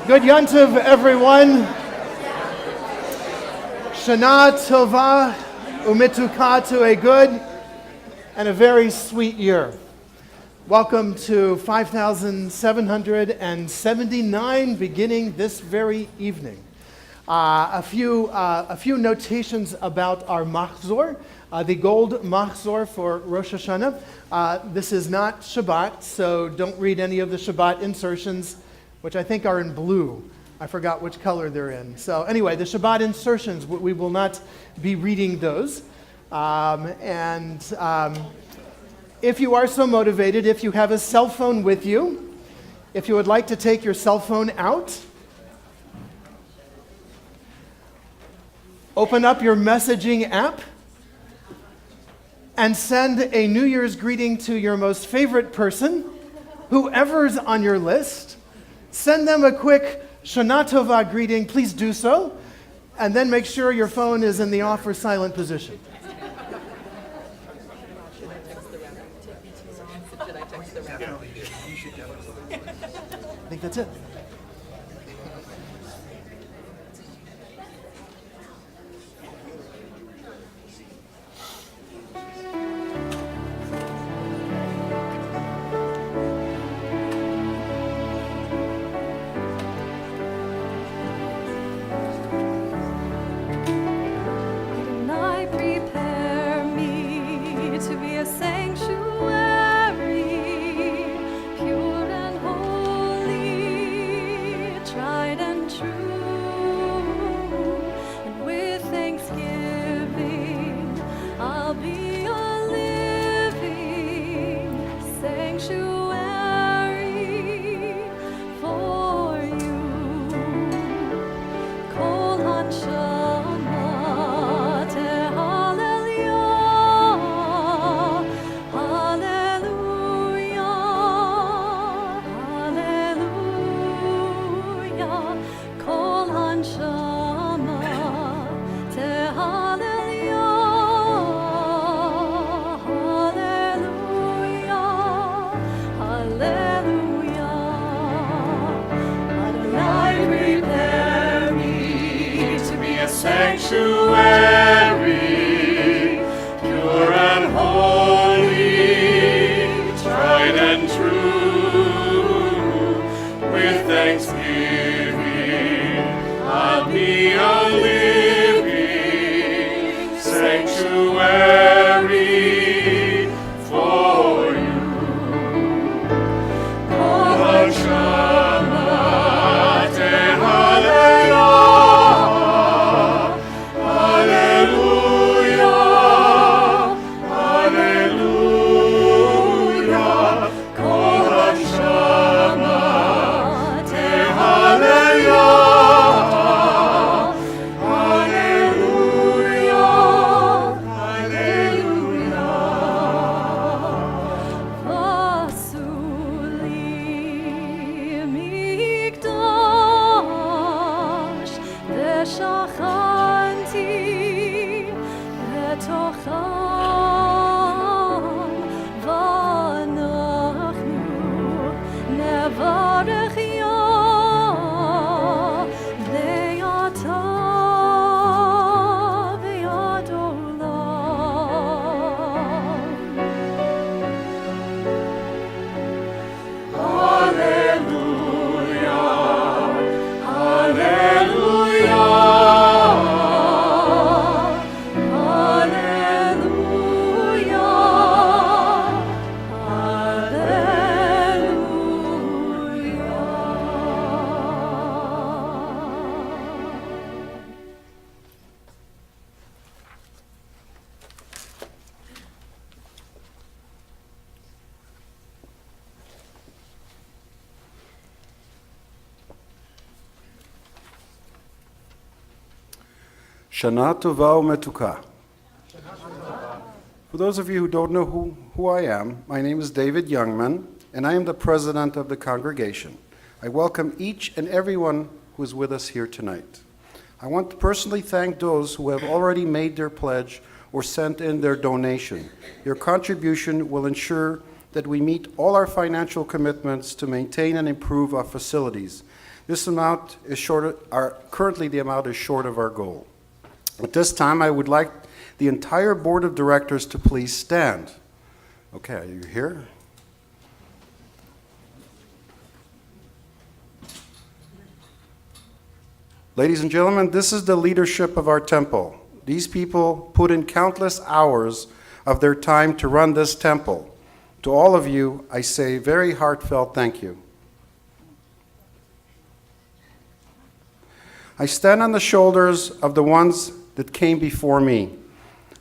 Good Yontiv, everyone. Shana Tova Umituka, to a good and a very sweet year. Welcome to 5,779 beginning this very evening. A few notations about our machzor, the gold machzor for Rosh Hashanah. This is not Shabbat, so don't read any of the Shabbat insertions, which I think are in blue. I forgot which color they're in. So anyway, the Shabbat insertions, we will not be reading those. If you are so motivated, if you have a cell phone with you, if you would like to take your cell phone out, open up your messaging app and send a New Year's greeting to your most favorite person, whoever's on your list. Send them a quick Shana Tova greeting, please do so, and then make sure your phone is in the off or silent position. I think that's it. Hallelujah. Shana Tova Umetuka. For those of you who don't know who I am, my name is David Youngman, and I am the president of the congregation. I welcome each and everyone who is with us here tonight. I want to personally thank those who have already made their pledge or sent in their donation. Your contribution will ensure that we meet all our financial commitments to maintain and improve our facilities. This amount is currently the amount is short of our goal. At this time, I would like the entire board of directors to please stand. Okay, are you here? Ladies and gentlemen, this is the leadership of our temple. These people put in countless hours of their time to run this temple. To all of you, I say very heartfelt thank you. I stand on the shoulders of the ones that came before me.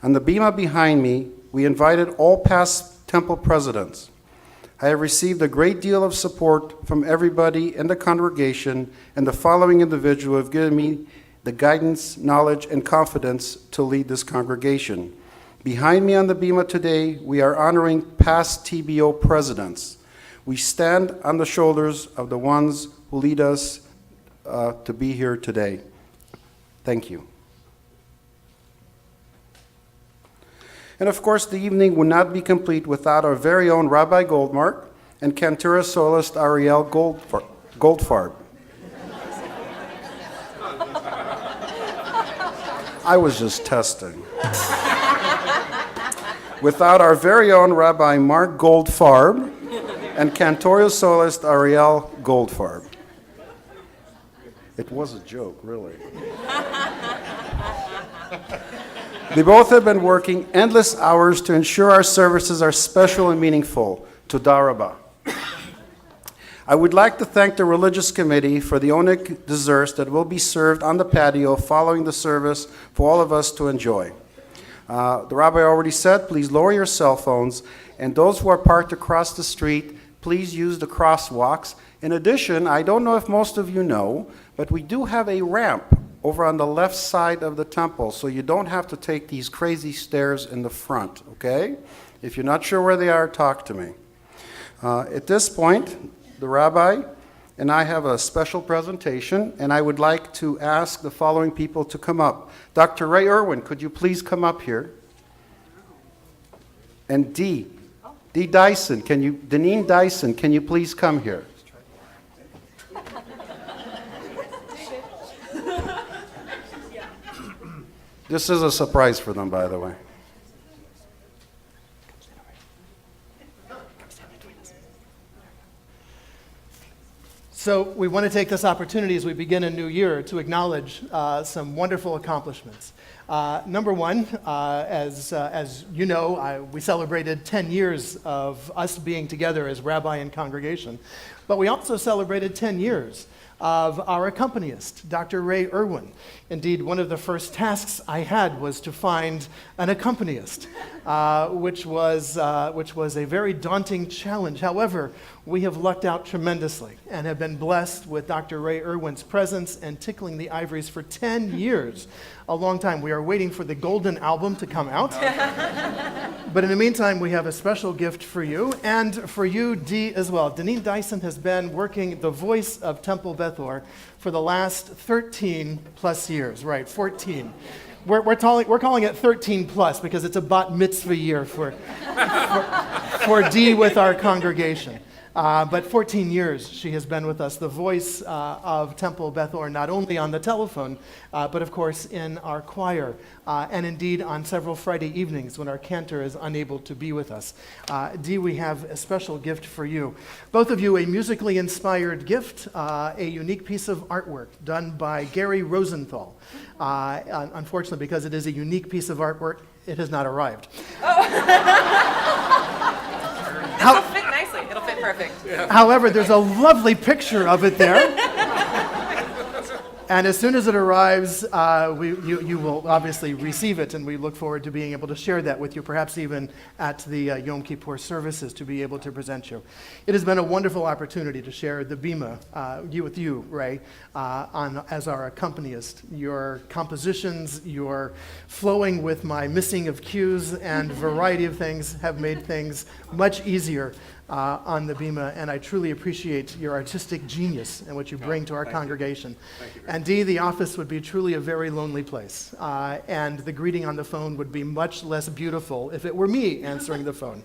On the bima behind me, we invited all past temple presidents. I have received a great deal of support from everybody in the congregation, and the following individuals have given me the guidance, knowledge, and confidence to lead this congregation. Behind me on the bima today, we are honoring past TBO presidents. We stand on the shoulders of the ones who lead us to be here today. Thank you. And of course, the evening would not be complete without our very own Rabbi Goldmark and Cantora soloist Ariel Goldfarb. I was just testing. Without our very own Rabbi Mark Goldfarb and Cantora soloist Ariel Goldfarb. It was a joke, really. They both have been working endless hours to ensure our services are special and meaningful. Toda Rabba. I would like to thank the religious committee for the onic desserts that will be served on the patio following the service for all of us to enjoy. The rabbi already said, please lower your cell phones, and those who are parked across the street, please use the crosswalks. In addition, I don't know if most of you know, but we do have a ramp over on the left side of the temple, so you don't have to take these crazy stairs in the front, okay? If you're not sure where they are, talk to me. At this point, the rabbi and I have a special presentation, and I would like to ask the following people to come up. Dr. Ray Irwin, could you please come up here? And Dee Dyson, Deneen Dyson, can you please come here? This is a surprise for them, by the way. So we want to take this opportunity as we begin a new year to acknowledge some wonderful accomplishments. Number one, as you know, we celebrated 10 years of us being together as Rabbi and congregation, but we also celebrated 10 years of our accompanist, Dr. Ray Irwin. Indeed, one of the first tasks I had was to find an accompanist, which was a very daunting challenge. However, we have lucked out tremendously and have been blessed with Dr. Ray Irwin's presence and tickling the ivories for 10 years, a long time. We are waiting for the golden album to come out. But in the meantime, we have a special gift for you, and for you, Dee, as well. Deneen Dyson has been working the voice of Temple Bethor for the last 13 plus years, right, 14. We're calling it 13 plus because it's a bat mitzvah year for Dee with our congregation. But 14 years she has been with us, the voice of Temple Bethor, not only on the telephone, but of course in our choir, and indeed on several Friday evenings when our cantor is unable to be with us. Dee, we have a special gift for you. Both of you a musically inspired gift, a unique piece of artwork done by Gary Rosenthal. Unfortunately, because it is a unique piece of artwork, it has not arrived. It'll fit nicely. It'll fit perfect. However, there's a lovely picture of it there. And as soon as it arrives, you will obviously receive it, and we look forward to being able to share that with you, perhaps even at the Yom Kippur services, to be able to present you. It has been a wonderful opportunity to share the Bima with you, Ray, as our accompanist. Your compositions, your flowing with my missing of cues and variety of things have made things much easier on the Bima, and I truly appreciate your artistic genius and what you bring to our congregation. And Dee, the office would be truly a very lonely place, and the greeting on the phone would be much less beautiful if it were me answering the phone.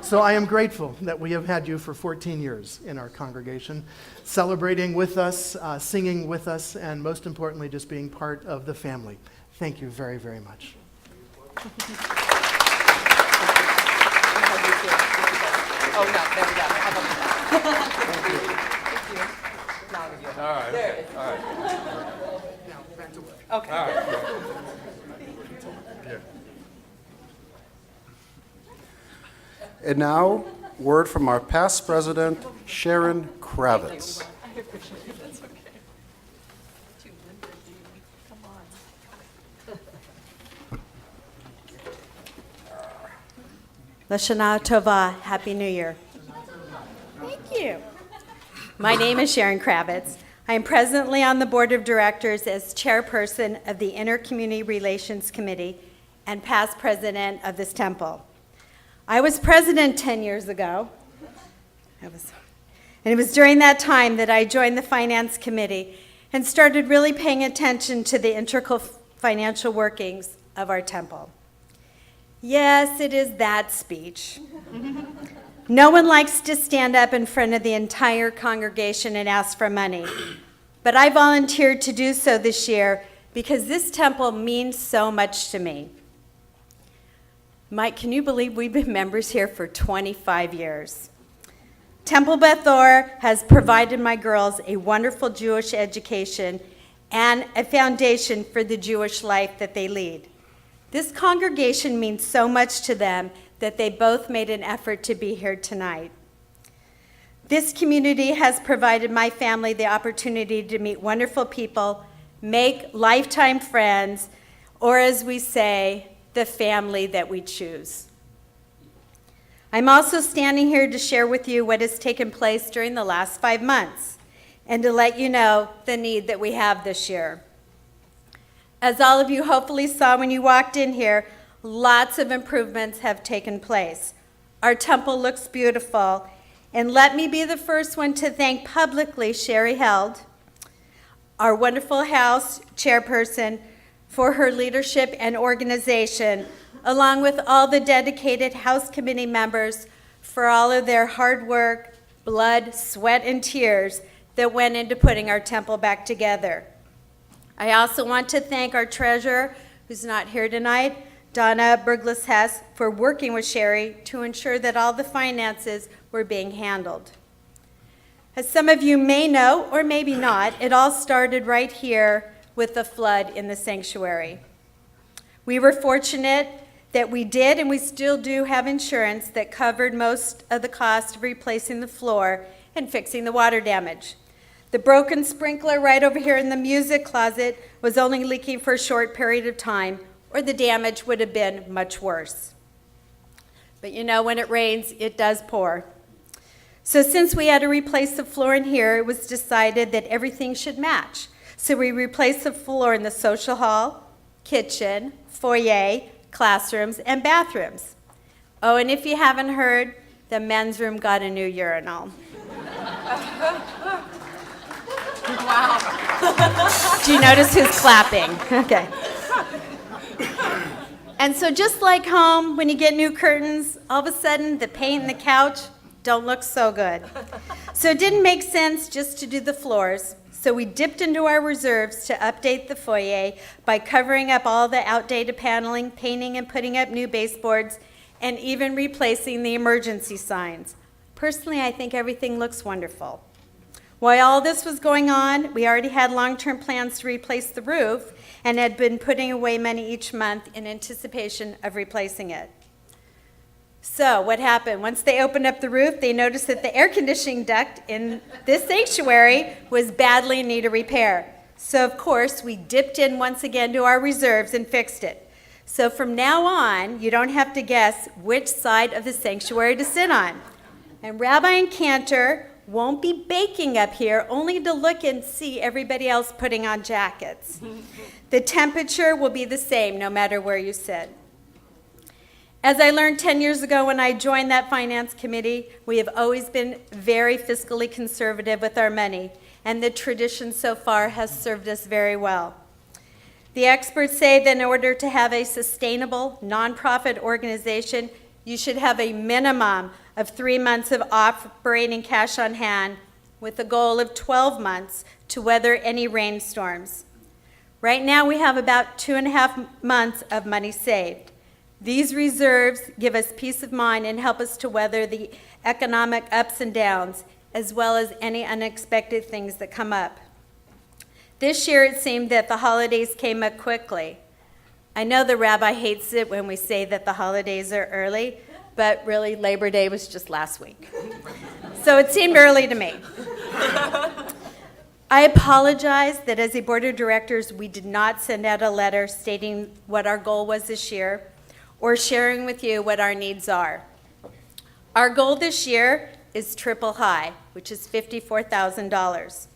So I am grateful that we have had you for 14 years in our congregation, celebrating with us, singing with us, and most importantly, just being part of the family. Thank you very, very much. Oh, no, there we go. How about that? Thank you. Now we go. All right. There it is. All right. Now, back to work. Okay. All right. Yeah. And now, word from our past president, Sharon Kravitz. That's okay. Come on. Lashana Tova, Happy New Year. Thank you. My name is Sharon Kravitz. I am presently on the board of directors as chairperson of the Inter-Community Relations Committee and past president of this temple. I was president 10 years ago. And it was during that time that I joined the finance committee and started really paying attention to the integral financial workings of our temple. Yes, it is that speech. No one likes to stand up in front of the entire congregation and ask for money, but I volunteered to do so this year because this temple means so much to me. Mike, can you believe we've been members here for 25 years? Temple Beth has provided my girls a wonderful Jewish education and a foundation for the Jewish life that they lead. This congregation means so much to them that they both made an effort to be here tonight. This community has provided my family the opportunity to meet wonderful people, make lifetime friends, or as we say, the family that we choose. I'm also standing here to share with you what has taken place during the last 5 months and to let you know the need that we have this year. As all of you hopefully saw when you walked in here, lots of improvements have taken place. Our temple looks beautiful, and let me be the first one to thank publicly Sherry Held, our wonderful house chairperson, for her leadership and organization, along with all the dedicated house committee members for all of their hard work, blood, sweat, and tears that went into putting our temple back together. I also want to thank our treasurer, who's not here tonight, Donna Burglas-Hess, for working with Sherry to ensure that all the finances were being handled. As some of you may know, or maybe not, it all started right here with the flood in the sanctuary. We were fortunate that we did, and we still do, have insurance that covered most of the cost of replacing the floor and fixing the water damage. The broken sprinkler right over here in the music closet was only leaking for a short period of time, or the damage would have been much worse. But you know, when it rains, it does pour. So since we had to replace the floor in here, it was decided that everything should match. So we replaced the floor in the social hall, kitchen, foyer, classrooms, and bathrooms. Oh, and if you haven't heard, the men's room got a new urinal. Wow. Do you notice who's clapping? Okay. And so just like home, when you get new curtains, all of a sudden the paint and the couch don't look so good. So it didn't make sense just to do the floors. So we dipped into our reserves to update the foyer by covering up all the outdated paneling, painting and putting up new baseboards, and even replacing the emergency signs. Personally, I think everything looks wonderful. While all this was going on, we already had long-term plans to replace the roof and had been putting away money each month in anticipation of replacing it. So what happened? Once they opened up the roof, they noticed that the air conditioning duct in this sanctuary was badly in need of repair. So, of course, we dipped in once again to our reserves and fixed it. So from now on, you don't have to guess which side of the sanctuary to sit on. And Rabbi and Cantor won't be baking up here, only to look and see everybody else putting on jackets. The temperature will be the same no matter where you sit. As I learned 10 years ago when I joined that finance committee, we have always been very fiscally conservative with our money, and the tradition so far has served us very well. The experts say that in order to have a sustainable nonprofit organization, you should have a minimum of 3 months of operating cash on hand with a goal of 12 months to weather any rainstorms. Right now we have about 2.5 months of money saved. These reserves give us peace of mind and help us to weather the economic ups and downs, as well as any unexpected things that come up. This year it seemed that the holidays came up quickly. I know the rabbi hates it when we say that the holidays are early, but really Labor Day was just last week. So it seemed early to me. I apologize that as a board of directors, we did not send out a letter stating what our goal was this year or sharing with you what our needs are. Our goal this year is triple high, which is $54,000.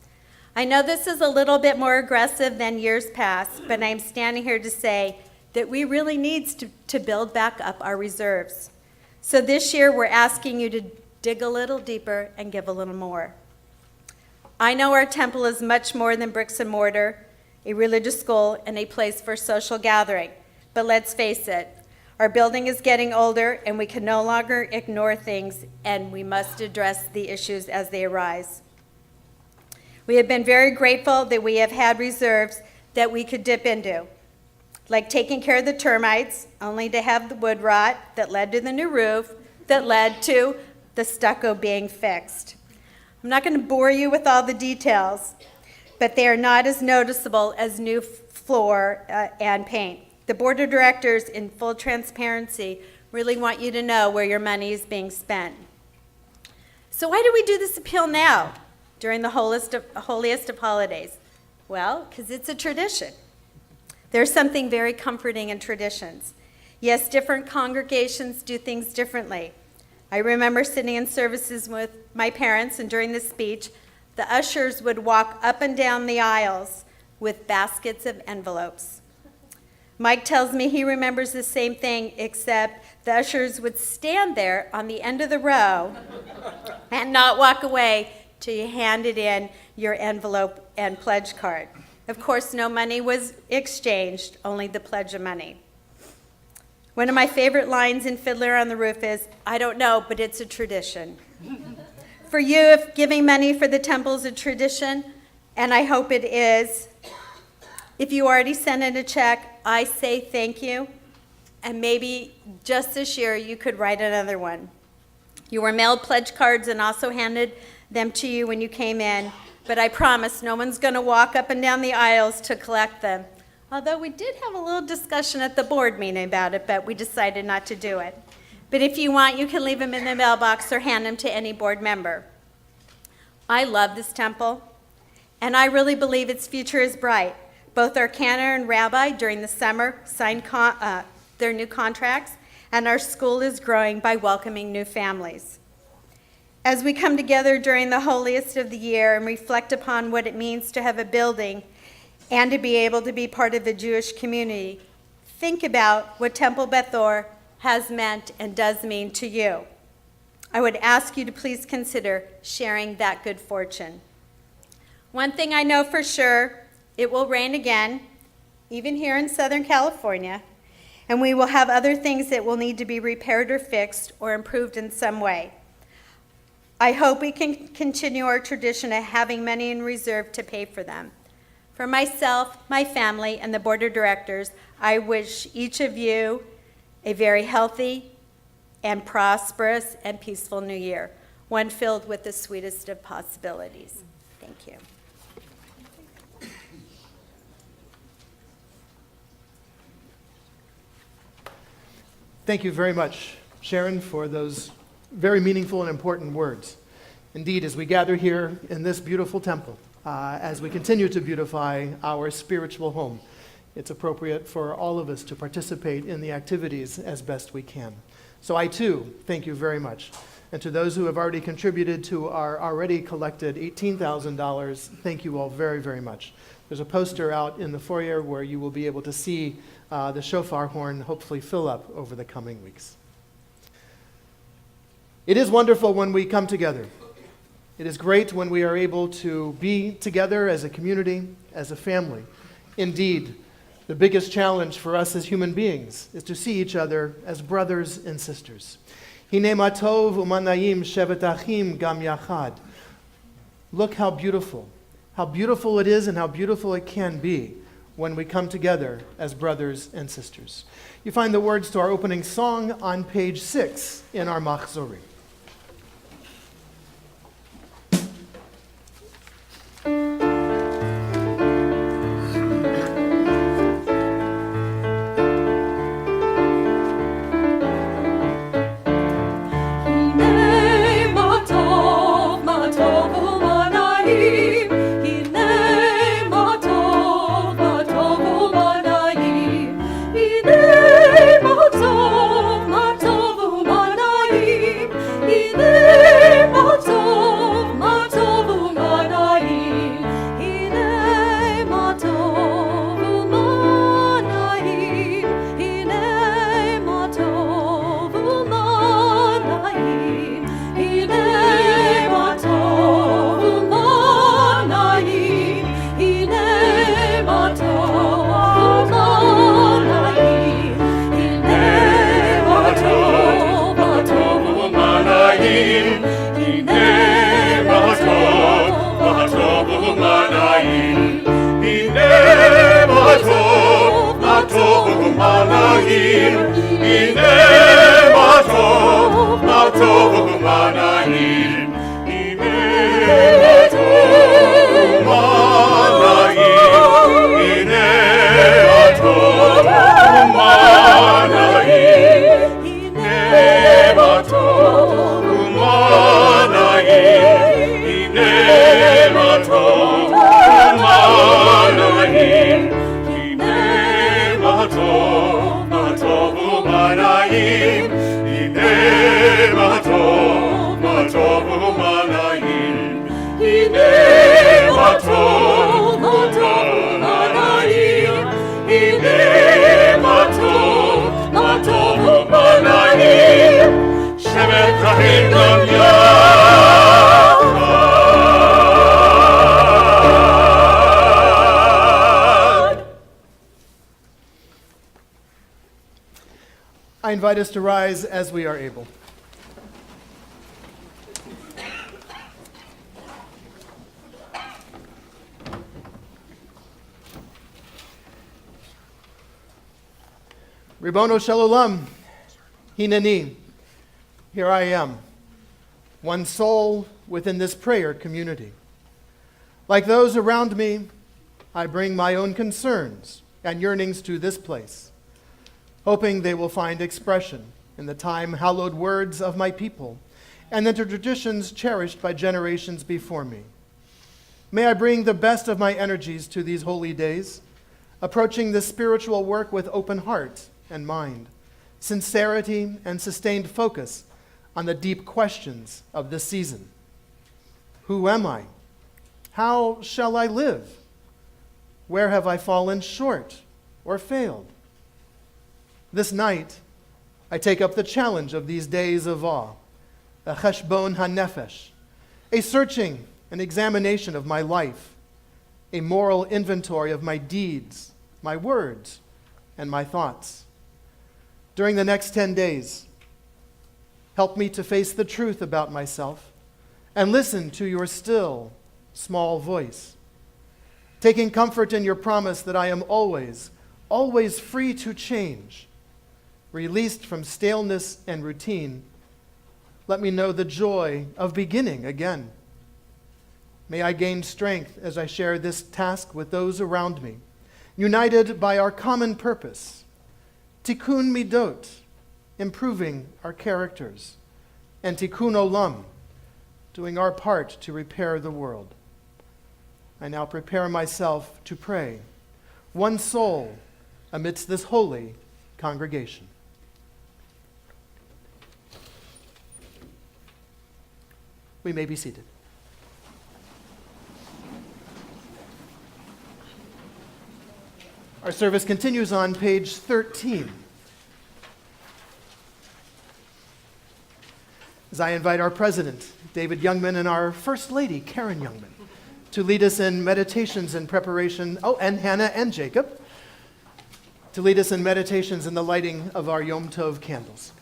I know this is a little bit more aggressive than years past, but I'm standing here to say that we really need to build back up our reserves. So this year we're asking you to dig a little deeper and give a little more. I know our temple is much more than bricks and mortar, a religious school, and a place for social gathering. But let's face it, our building is getting older and we can no longer ignore things, and we must address the issues as they arise. We have been very grateful that we have had reserves that we could dip into, like taking care of the termites, only to have the wood rot that led to the new roof, that led to the stucco being fixed. I'm not going to bore you with all the details, but they are not as noticeable as new floor and paint. The board of directors, in full transparency, really want you to know where your money is being spent. So why do we do this appeal now, during the holiest of holidays? Well, because it's a tradition. There's something very comforting in traditions. Yes, different congregations do things differently. I remember sitting in services with my parents, and during the speech, the ushers would walk up and down the aisles with baskets of envelopes. Mike tells me he remembers the same thing, except the ushers would stand there on the end of the row and not walk away till you handed in your envelope and pledge card. Of course, no money was exchanged, only the pledge of money. One of my favorite lines in Fiddler on the Roof is, "I don't know, but it's a tradition." For you, if giving money for the temple is a tradition, and I hope it is, if you already sent in a check, I say thank you, and maybe just this year you could write another one. You were mailed pledge cards and also handed them to you when you came in, but I promise no one's going to walk up and down the aisles to collect them. Although we did have a little discussion at the board meeting about it, but we decided not to do it. But if you want, you can leave them in the mailbox or hand them to any board member. I love this temple, and I really believe its future is bright. Both our cantor and rabbi during the summer signed their new contracts, and our school is growing by welcoming new families. As we come together during the holiest of the year and reflect upon what it means to have a building and to be able to be part of the Jewish community, think about what Temple Beth Or has meant and does mean to you. I would ask you to please consider sharing that good fortune. One thing I know for sure, it will rain again, even here in Southern California, and we will have other things that will need to be repaired or fixed or improved in some way. I hope we can continue our tradition of having money in reserve to pay for them. For myself, my family, and the board of directors, I wish each of you a very healthy and prosperous and peaceful new year, one filled with the sweetest of possibilities. Thank you. Thank you very much, Sharon, for those very meaningful and important words. Indeed, as we gather here in this beautiful temple, as we continue to beautify our spiritual home. It's appropriate for all of us to participate in the activities as best we can. So I too thank you very much. And to those who have already contributed to our already collected $18,000, thank you all very, very much. There's a poster out in the foyer where you will be able to see the shofar horn hopefully fill up over the coming weeks. It is wonderful when we come together. It is great when we are able to be together as a community, as a family. Indeed, the biggest challenge for us as human beings is to see each other as brothers and sisters. Hine ma tov u'manayim shevet achim gam yachad. Look how beautiful it is and how beautiful it can be when we come together as brothers and sisters. You find the words to our opening song on page 6 in our Machzorim. I invite us to rise as we are able. Ribono shel olam, hineni, here I am, one soul within this prayer community. Like those around me, I bring my own concerns and yearnings to this place, hoping they will find expression in the time-hallowed words of my people and the traditions cherished by generations before me. May I bring the best of my energies to these holy days, approaching this spiritual work with open heart and mind, sincerity and sustained focus on the deep questions of this season. Who am I? How shall I live? Where have I fallen short or failed? This night, I take up the challenge of these days of awe, a cheshbon hanefesh, a searching and examination of my life, a moral inventory of my deeds, my words, and my thoughts. During the next 10 days, help me to face the truth about myself and listen to your still, small voice, taking comfort in your promise that I am always free to change. Released from staleness and routine, let me know the joy of beginning again. May I gain strength as I share this task with those around me, united by our common purpose, tikkun midot, improving our characters, and tikkun olam, doing our part to repair the world. I now prepare myself to pray. One soul amidst this holy congregation. We may be seated. Our service continues on page 13. As I invite our president, David Youngman, and our first lady, Karen Youngman, to lead us in meditations in preparation, and Hannah and Jacob, to lead us in meditations in the lighting of our Yom Tov candles.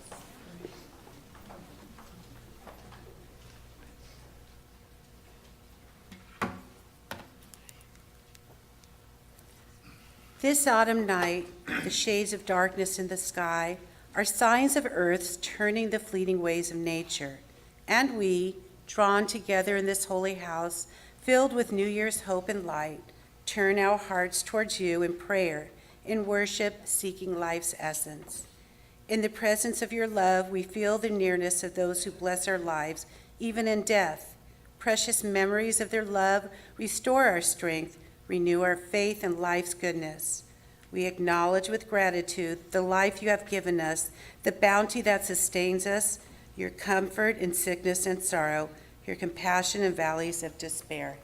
This autumn night, the shades of darkness in the sky are signs of Earth's turning the fleeting ways of nature, and we, drawn together in this holy house, filled with New Year's hope and light, turn our hearts towards you in prayer, in worship, seeking life's essence. In the presence of your love, we feel the nearness of those who bless our lives, even in death. Precious memories of their love restore our strength, renew our faith in life's goodness. We acknowledge with gratitude the life you have given us, the bounty that sustains us, your comfort in sickness and sorrow, your compassion in valleys of despair.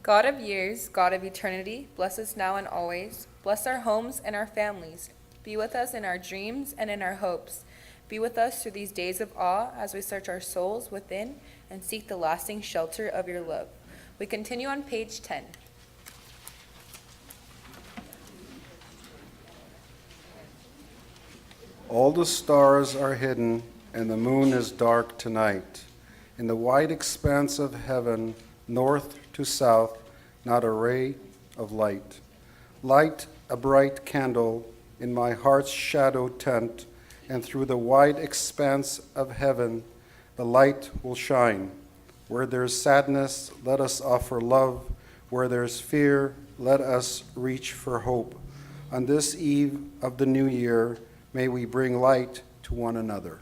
God of years, God of eternity, bless us now and always. Bless our homes and our families. Be with us in our dreams and in our hopes. Be with us through these days of awe as we search our souls within and seek the lasting shelter of your love. We continue on page 10. All the stars are hidden, and the moon is dark tonight. In the wide expanse of heaven, north to south, not a ray of light. Light a bright candle in my heart's shadow tent, and through the wide expanse of heaven, the light will shine. Where there's sadness, let us offer love. Where there's fear, let us reach for hope. On this eve of the new year, may we bring light to one another.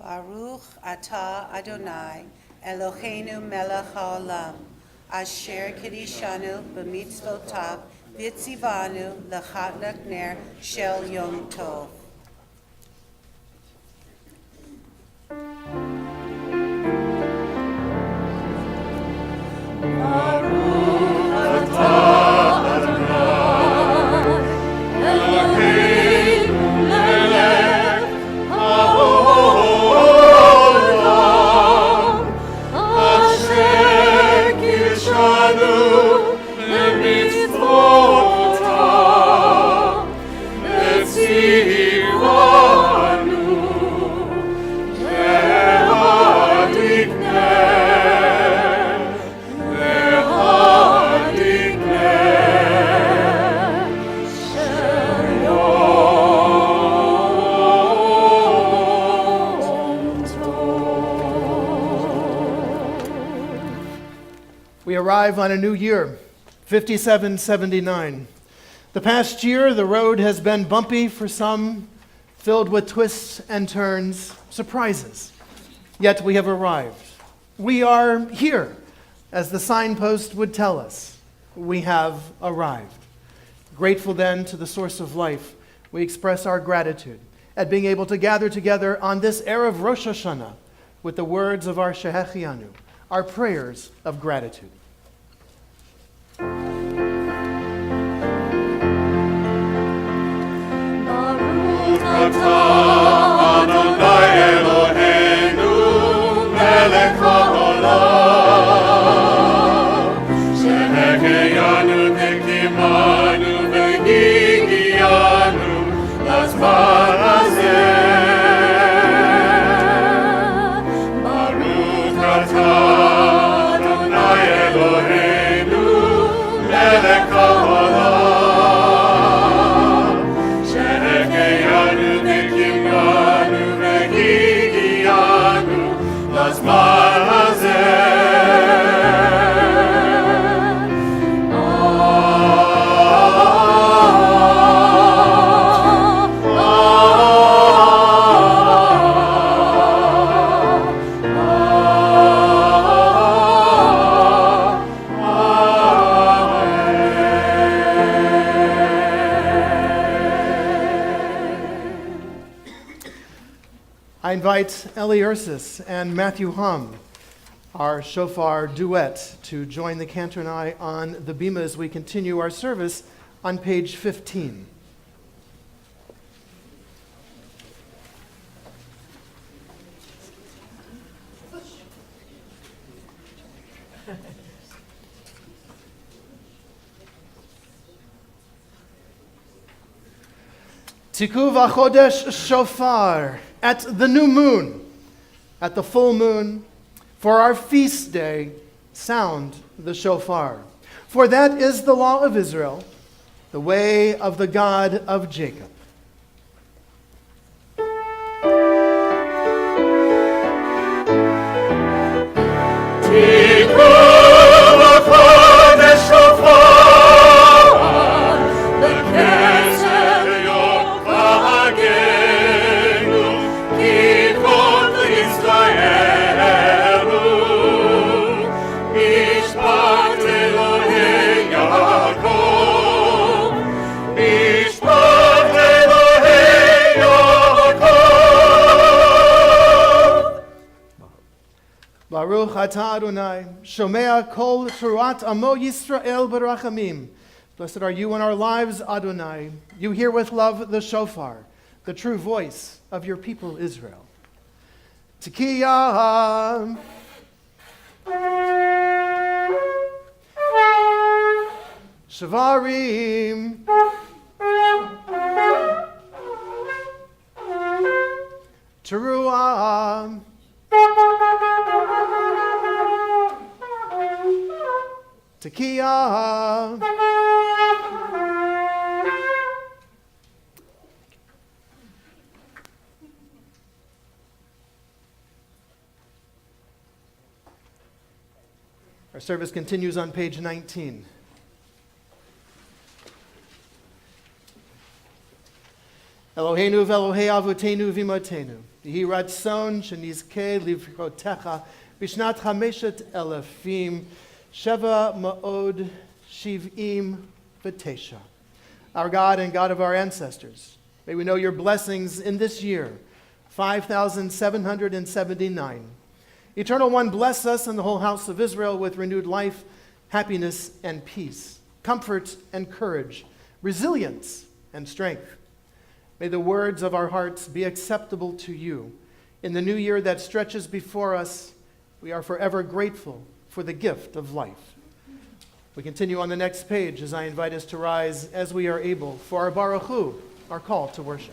Baruch atah Adonai, Eloheinu melech haolam, asher kiddushanu b'mitzvotav, v'tzivanu l'chadlek ner shel Yom Tov. We arrive on a new year, 5779. The past year, the road has been bumpy for some, filled with twists and turns, surprises. Yet we have arrived. We are here, as the signpost would tell us. We have arrived. Grateful then to the source of life, we express our gratitude at being able to gather together on this Erev Rosh Hashanah with the words of our Shehechianu, our prayers of gratitude. Baruch atah Adonai I invite Ellie Ursus and Matthew Hum, our Shofar duet, to join the cantor and I on the bima as we continue our service on page 15. Tikuv HaChodesh Shofar, at the new moon, at the full moon, for our feast day, sound the shofar. For that is the law of Israel, the way of the God of Jacob. Baruch atah Adonai, shomea kol shurat amo Yisrael barachamim. Blessed are you in our lives, Adonai. You hear with love the shofar, the true voice of your people Israel. Tekiyah. Shavarim. Teruah. Tekiyah. Our service continues on page 19. Eloheinu v'Elohei avotenu v'imotenu, yehi ratzon shenizkeh livrotecha b'shnat chameshet elefim sheva ma'od shiv'im v'tesha. Our God and God of our ancestors, may we know your blessings in this year, 5,779. Eternal One, bless us and the whole house of Israel with renewed life, happiness, and peace, comfort and courage, resilience and strength. May the words of our hearts be acceptable to you. In the new year that stretches before us, we are forever grateful for the gift of life. We continue on the next page as I invite us to rise as we are able for our Baruch Hu, our call to worship.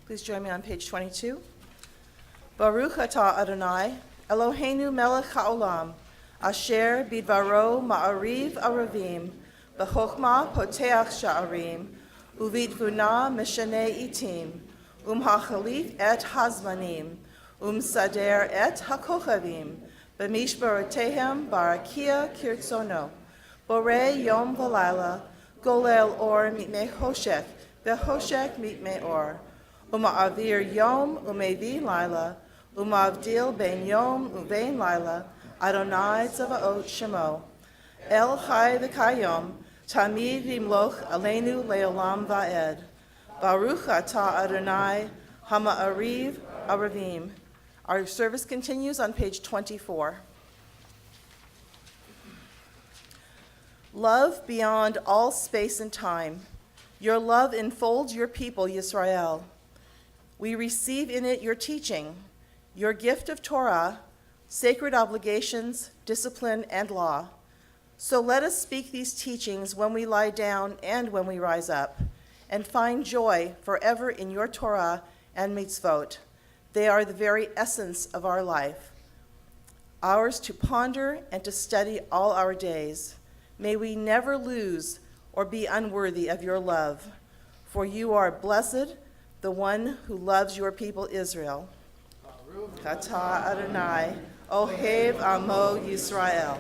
Please join me on page 22. Baruch atah Adonai, Eloheinu melech haolam, asher bidvaro ma'ariv aravim, b'chokhmah poteach sha'arim, uvidvuna mishaneh itim, hachalif et hazmanim, sader et hakochavim, b'mishbarotehem barakia kirtzono, borei yom v'laila, golel or mitmei hoshek, v'hoshek mitmei or, Uma'avir yom umevi laila, umavdil ben yom uvein laila, Adonai tzavaot shemo. El chai v'kayom, tamid v'imloch aleinu leolam va'ed. Baruch atah Adonai, hama'ariv aravim. Our service continues on page 24. Love beyond all space and time. Your love enfolds your people, Yisrael. We receive in it your teaching, your gift of Torah, sacred obligations, discipline, and law. So let us speak these teachings when we lie down and when we rise up, and find joy forever in your Torah and mitzvot, They are the very essence of our life, ours to ponder and to study all our days. May we never lose or be unworthy of your love, for you are blessed, the one who loves your people Israel. Kata Adonai, Ohev Amo Yisrael.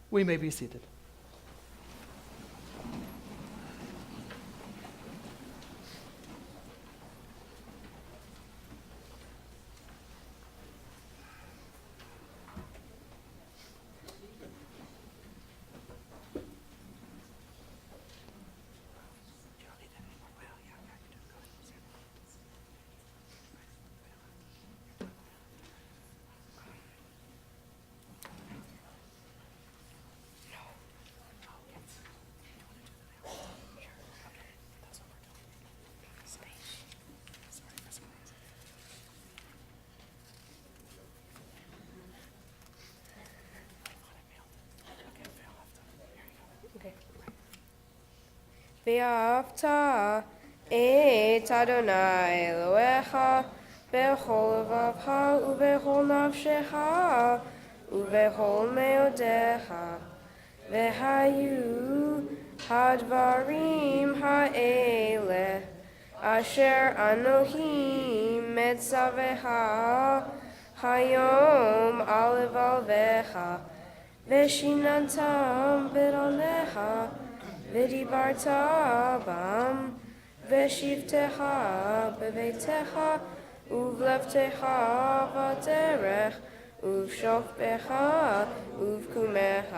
We may be seated. ואהבת את אדוני אלוהיך בכל לבבך ובכל נפשך ובכל מאודיך. והיו הדברים האלה אשר אנוכי מצווך היום על לבביך, ושיננתם בלעניך, ודיברת בם, ושבתך בביתך, ובלבתך בדרך, ובשוכבך ובקומך,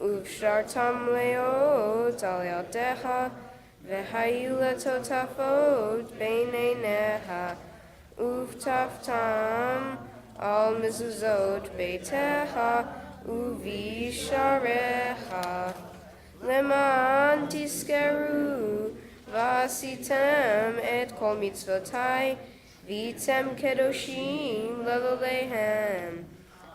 ובשרתם להיות על ידיך, והיו לטוטפות בין עיניך, וכתבתם על מזוזות ביתך ובשעריך, למען תזכרו ועשיתם את כל מצוותי, והייתם קדושים לאלוהיהם.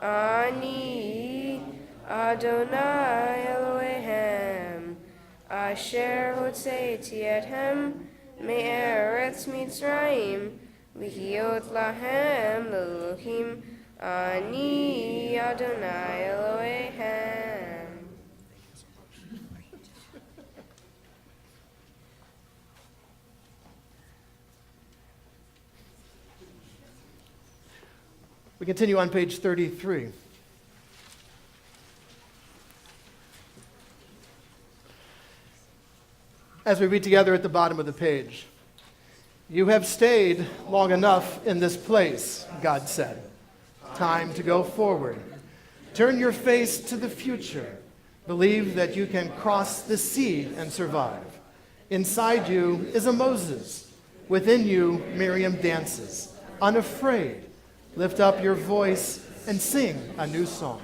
אני אדוני אלוהיהם, אשר הוצאתי אתכם מארץ מצרים, להיות להם לאלוהים. אני אדוני אלוהיהם. We continue on page 33. As we read together at the bottom of the page, "You have stayed long enough in this place," God said. "Time to go forward. Turn your face to the future. Believe that you can cross the sea and survive. Inside you is a Moses, Within you, Miriam dances. Unafraid, lift up your voice and sing a new song.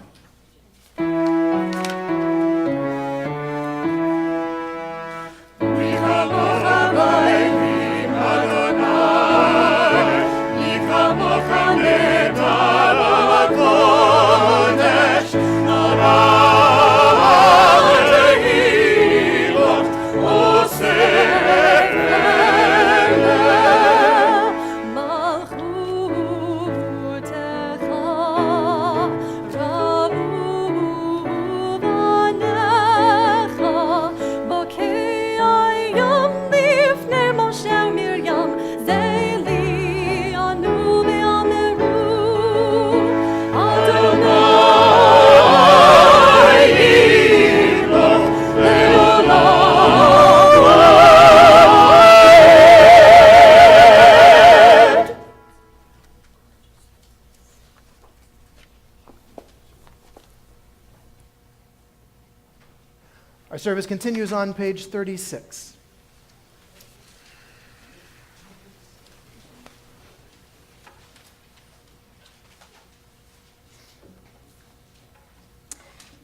Our service continues on page 36.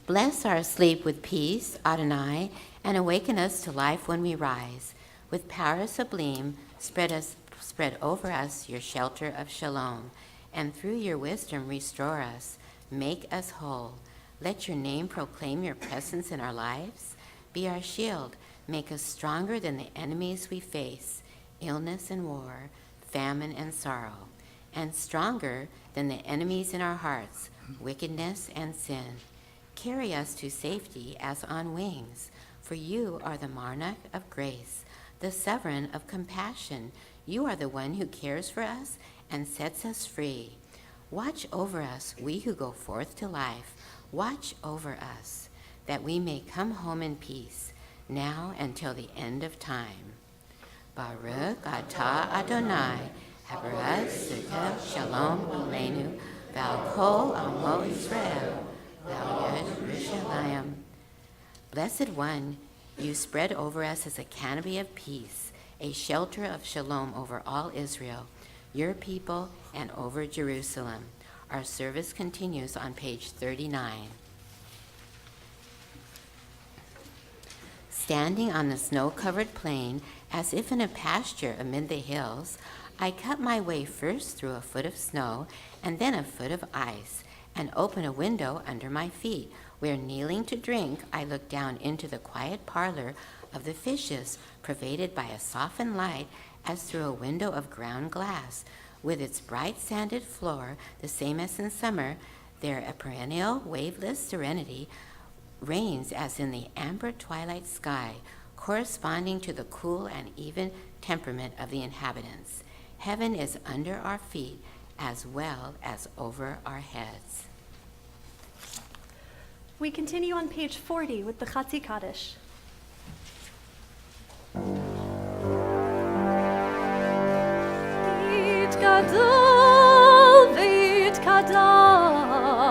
Bless our sleep with peace, Adonai, and awaken us to life when we rise. With power sublime, spread over us your shelter of shalom, and through your wisdom restore us, make us whole. Let your name proclaim your presence in our lives. Be our shield, make us stronger than the enemies we face, illness and war, famine and sorrow, and stronger than the enemies in our hearts, wickedness and sin. Carry us to safety as on wings, for you are the monarch of grace, the sovereign of compassion. You are the one who cares for us and sets us free. Watch over us, we who go forth to life. Watch over us, that we may come home in peace, now until the end of time. Baruch atah Adonai, habaras sukkah shalom aleinu, val kol amo Israel, val Yerushalayim. Blessed One, you spread over us as a canopy of peace, a shelter of shalom over all Israel, your people, and over Jerusalem. Our service continues on page 39. Standing on the snow-covered plain, as if in a pasture amid the hills, I cut my way first through a foot of snow and then a foot of ice, and open a window under my feet, where kneeling to drink, I looked down into the quiet parlor of the fishes, pervaded by a softened light as through a window of ground glass. With its bright sanded floor, the same as in summer, there a perennial, waveless serenity reigns as in the amber twilight sky, corresponding to the cool and even temperament of the inhabitants. Heaven is under our feet as well as over our heads. We continue on page 40 with the Chatzi Kaddish. Gadol v'it kadash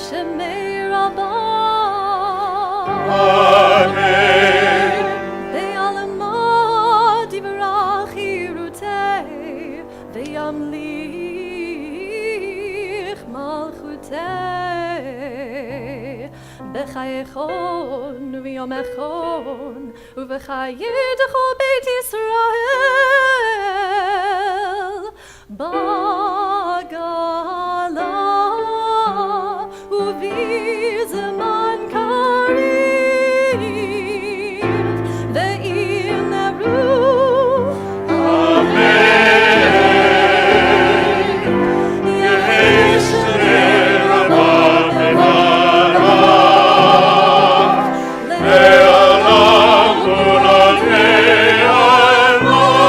shemei Rabbi. Amen. Ve'alamad yivrach hirutei ve'yamlich malchutei b'chayechon v'yomechon u'v'chayedecho beit Yisrael Bagala uvizeman karim ve'imneru. Amen. Yeshne Rabban Mevarach le'olam u'ladei almaya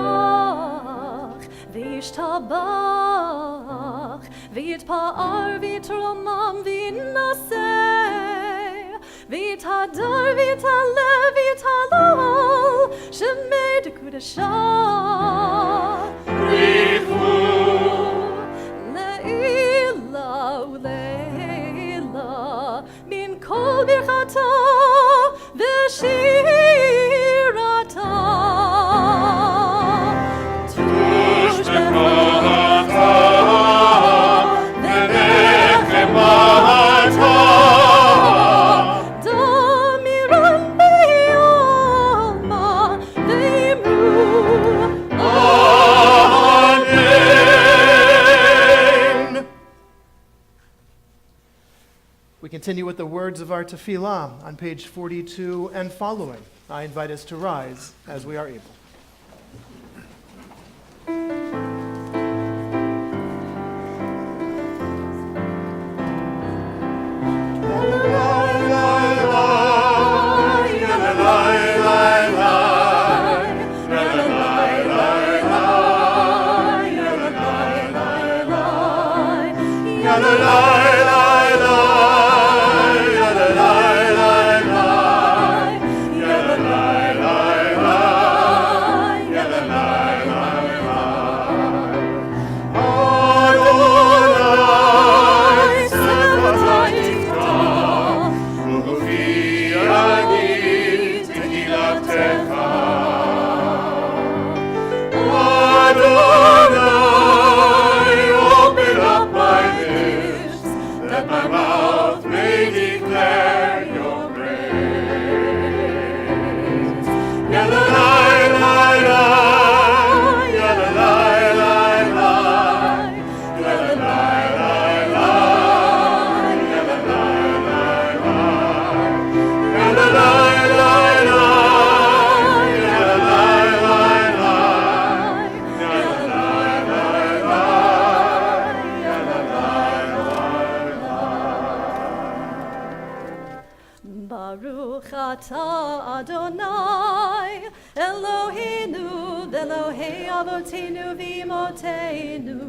Yitbarach v'yishtabach v'yitpa'ar v'yitromam v'yinnaseh v'yithadar v'yitalev v'yitalal shemei dekudashah richu le'ila u'le'ila. continue with the words of our tefillah on page 42 and following. I invite us to rise as we are able. Baruch atah Adonai Eloheinu v'Elohei avotenu v'imotenu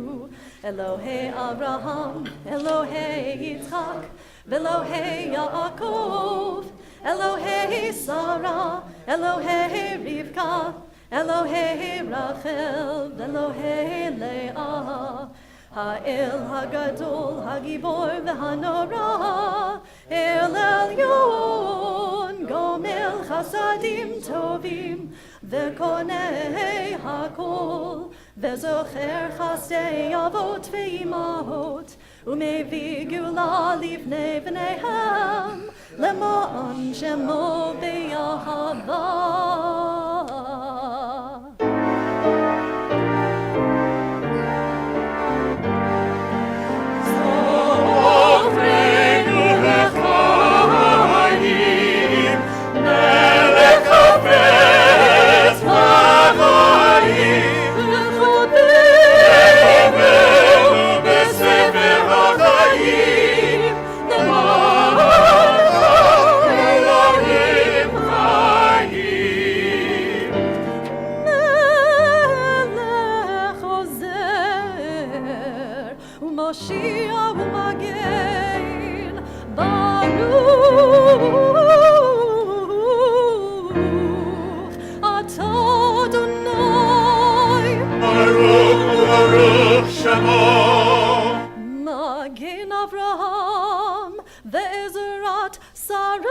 Elohei Abraham, Elohei Yitzchak v'Elohei Yaakov Elohei Sarah, Elohei Rivka Elohei Rachel v'Elohei Leah Ha'el Hagadol, Hagibor v'Hanora El Elyon, Gomel Chasadim Tovim V'Konei Hakol V'Zocher Chasdei Avot V'Imahot U'Mevi Gula Livnei V'Neihem Lema'an Shemo B'Yahava. Magen Avraham ve'Ezrat Sarah.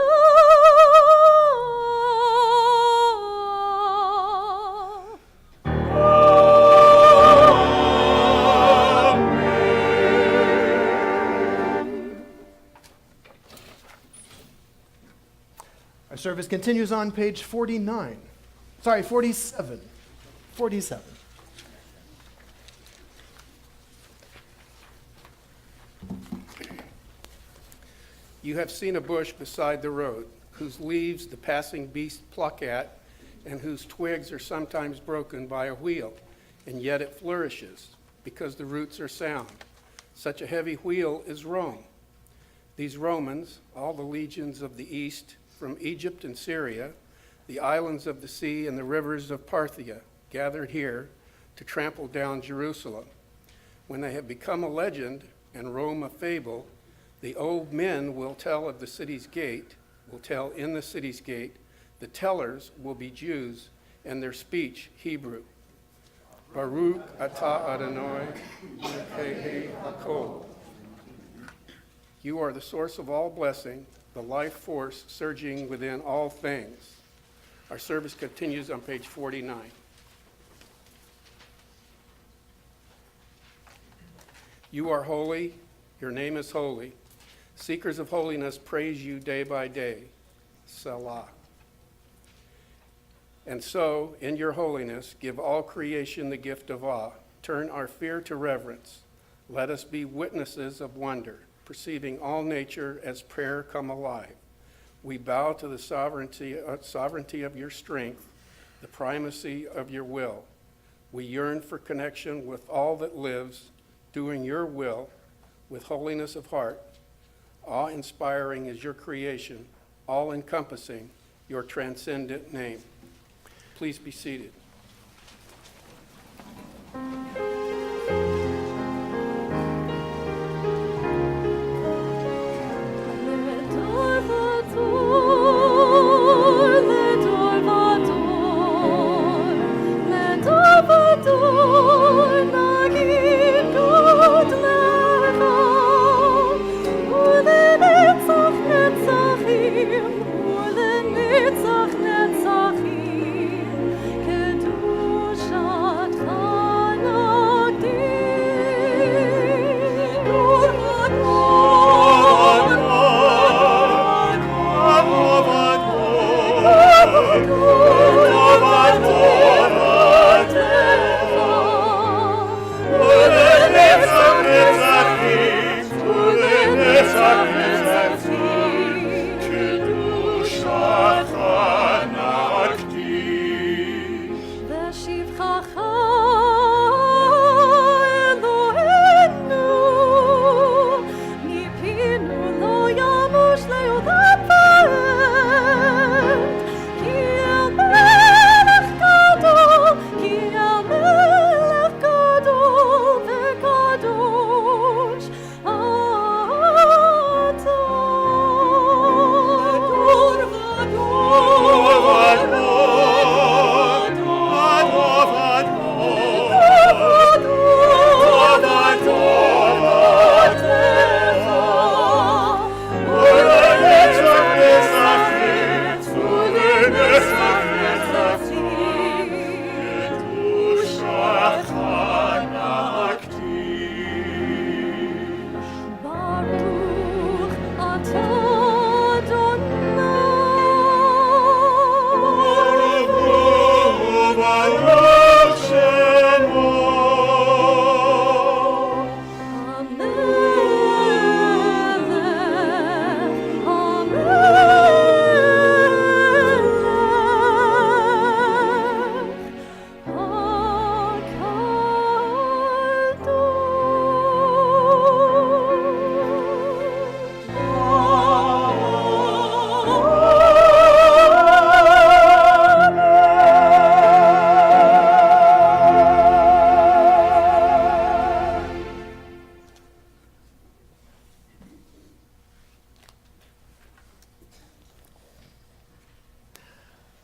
Our service continues on page 47. 47. You have seen a bush beside the road, whose leaves the passing beasts pluck at, and whose twigs are sometimes broken by a wheel, and yet it flourishes, because the roots are sound. Such a heavy wheel is Rome. These Romans, all the legions of the east, from Egypt and Syria, the islands of the sea and the rivers of Parthia, gathered here to trample down Jerusalem. When they have become a legend and Rome a fable, the old men will tell of the city's gate, will tell in the city's gate. The tellers will be Jews, and their speech Hebrew. Baruch atah Adonai Malkeinu hakol. You are the source of all blessing, the life force surging within all things. Our service continues on page 49. You are holy, your name is holy. Seekers of holiness praise you day by day. Selah. And so, in your holiness, give all creation the gift of awe. Turn our fear to reverence. Let us be witnesses of wonder. perceiving all nature as prayer come alive. We bow to the sovereignty of your strength, the primacy of your will. We yearn for connection with all that lives, doing your will with holiness of heart. Awe-inspiring is your creation, all-encompassing your transcendent name. Please be seated.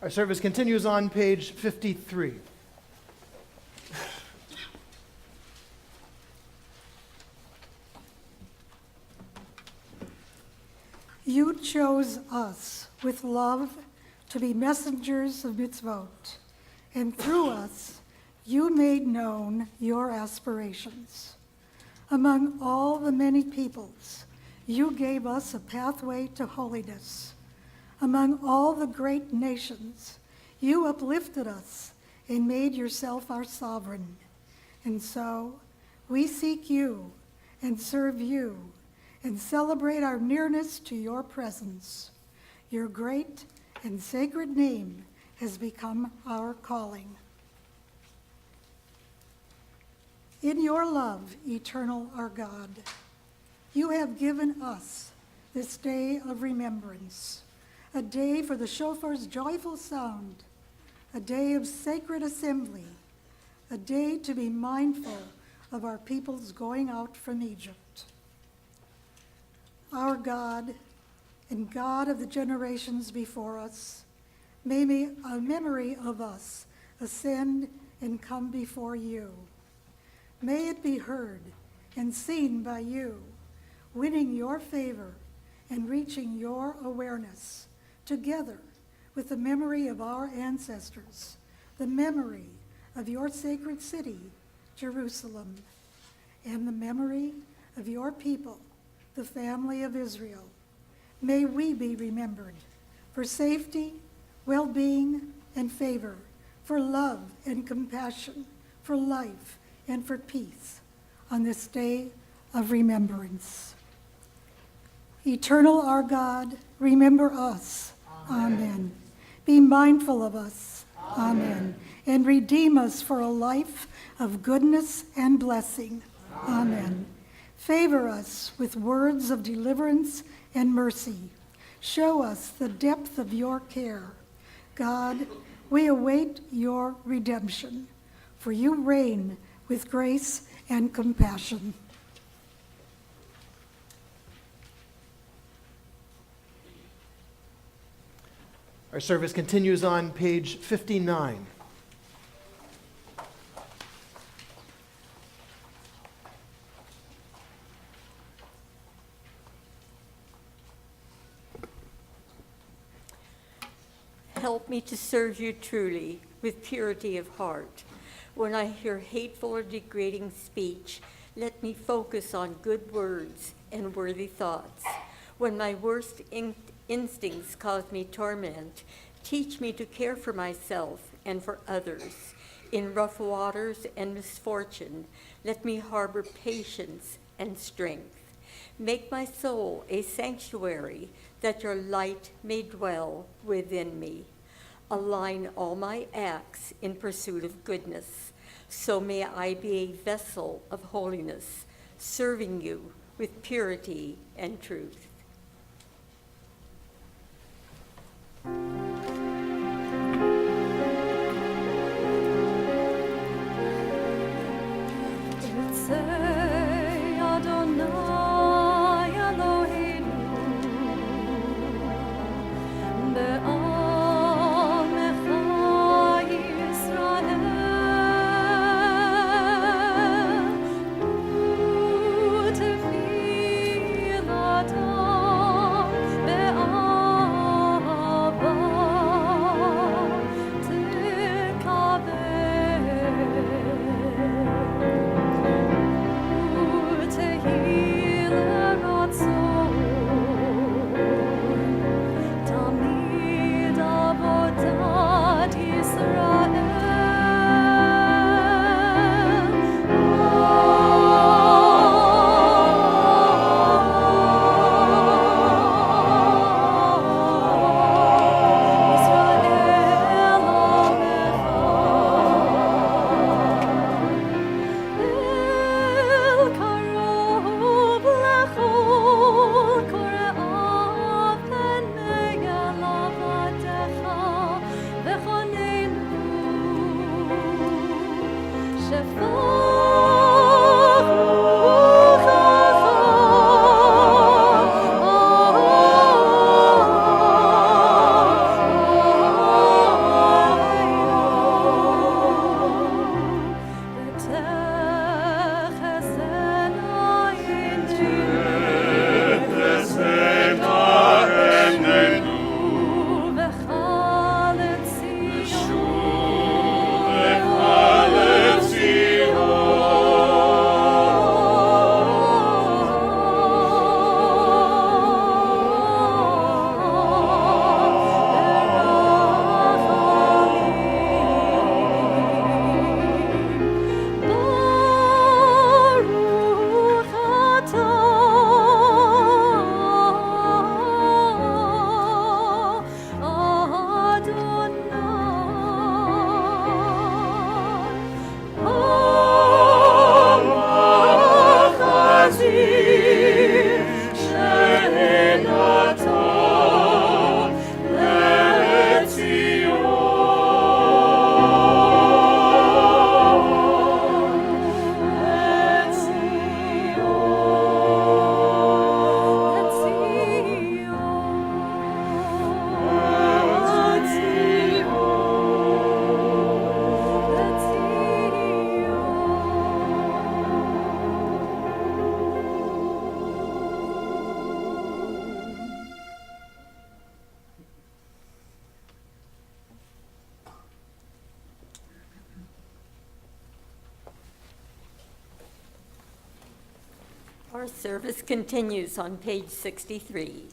Our service continues on page 53. You chose us with love to be messengers of mitzvot, and through us you made known your aspirations. Among all the many peoples, you gave us a pathway to holiness. Among all the great nations, you uplifted us and made yourself our sovereign. And so we seek you and serve you and celebrate our nearness to your presence. Your great and sacred name has become our calling. In your love, eternal our God, you have given us this day of remembrance, a day for the shofar's joyful sound, a day of sacred assembly, a day to be mindful of our people's going out from Egypt. Our God and God of the generations before us, may a memory of us ascend and come before you. May it be heard and seen by you, winning your favor and reaching your awareness, together with the memory of our ancestors, the memory of your sacred city, Jerusalem, and the memory of your people, the family of Israel. May we be remembered for safety, well-being, and favor, for love and compassion, for life and for peace on this day of remembrance. Eternal our God, remember us. Amen. Be mindful of us. Amen. And redeem us for a life of goodness and blessing. Amen. Favor us with words of deliverance and mercy. Show us the depth of your care. God, we await your redemption, for you reign with grace and compassion. Our service continues on page 59. Help me to serve you truly with purity of heart. When I hear hateful or degrading speech, let me focus on good words and worthy thoughts. When my worst instincts cause me torment, teach me to care for myself and for others. In rough waters and misfortune, let me harbor patience and strength. Make my soul a sanctuary, that your light may dwell within me. Align all my acts in pursuit of goodness. So may I be a vessel of holiness, serving you with purity and truth. Say Adonai Eloheinu be'amecha Yisrael u'tefilatam be'ahava תמיד עבודת ישראל. Our service continues on page 63.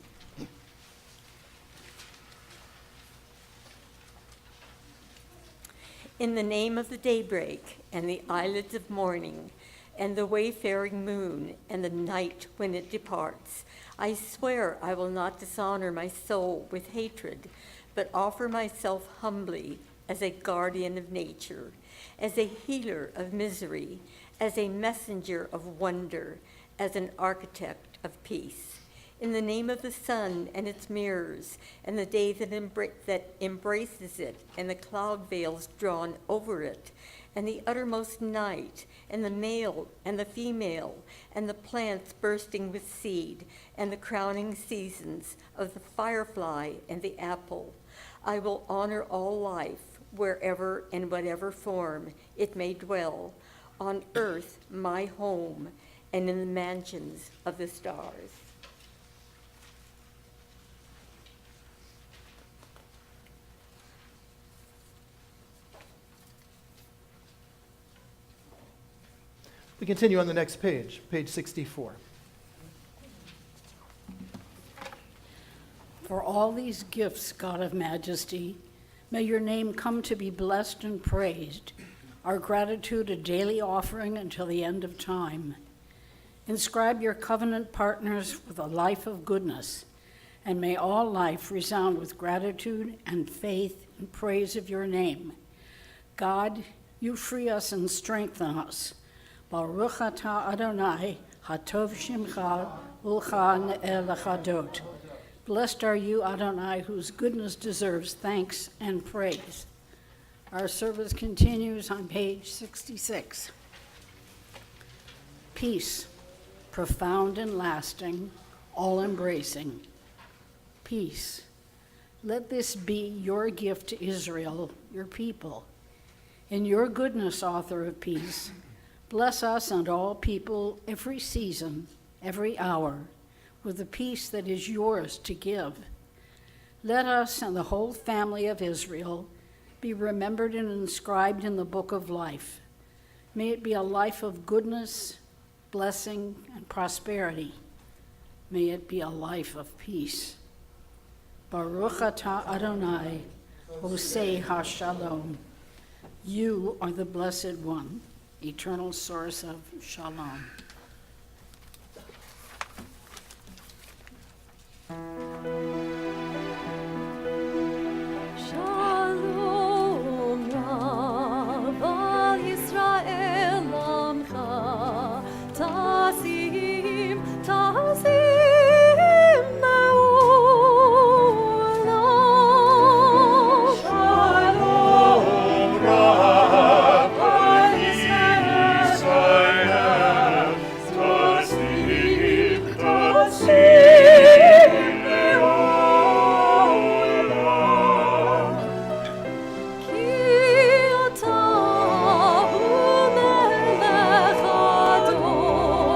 In the name of the daybreak and the eyelids of morning, and the wayfaring moon, and the night when it departs. I swear I will not dishonor my soul with hatred, but offer myself humbly as a guardian of nature, as a healer of misery, as a messenger of wonder, as an architect of peace. In the name of the sun and its mirrors, and the day that embraces it, and the cloud veils drawn over it, and the uttermost night, and the male and the female, and the plants bursting with seed, and the crowning seasons of the firefly and the apple, I will honor all life, wherever and whatever form it may dwell, on earth my home, and in the mansions of the stars. We continue on the next page, page 64. For all these gifts, God of majesty, may your name come to be blessed and praised, our gratitude a daily offering until the end of time. Inscribe your covenant partners with a life of goodness, and may all life resound with gratitude and faith and praise of your name. God, you free us and strengthen us. Baruch atah Adonai, hatov shimcha, ulcha ne'el lechadot. Blessed are you, Adonai, whose goodness deserves thanks and praise. Our service continues on page 66. Peace, profound and lasting, all-embracing. Peace. Let this be your gift to Israel, your people. In your goodness, author of peace, bless us and all people every season, every hour, with the peace that is yours to give. Let us and the whole family of Israel be remembered and inscribed in the book of life. May it be a life of goodness, blessing, and prosperity. May it be a life of peace. Baruch atah Adonai, Osei HaShalom. You are the Blessed One, eternal source of shalom. Shalom Rav al Yisrael Amcha, Tasim Me'olam. Shalom Rav al Yisrael, Tasim Ki ata hu melech Adon.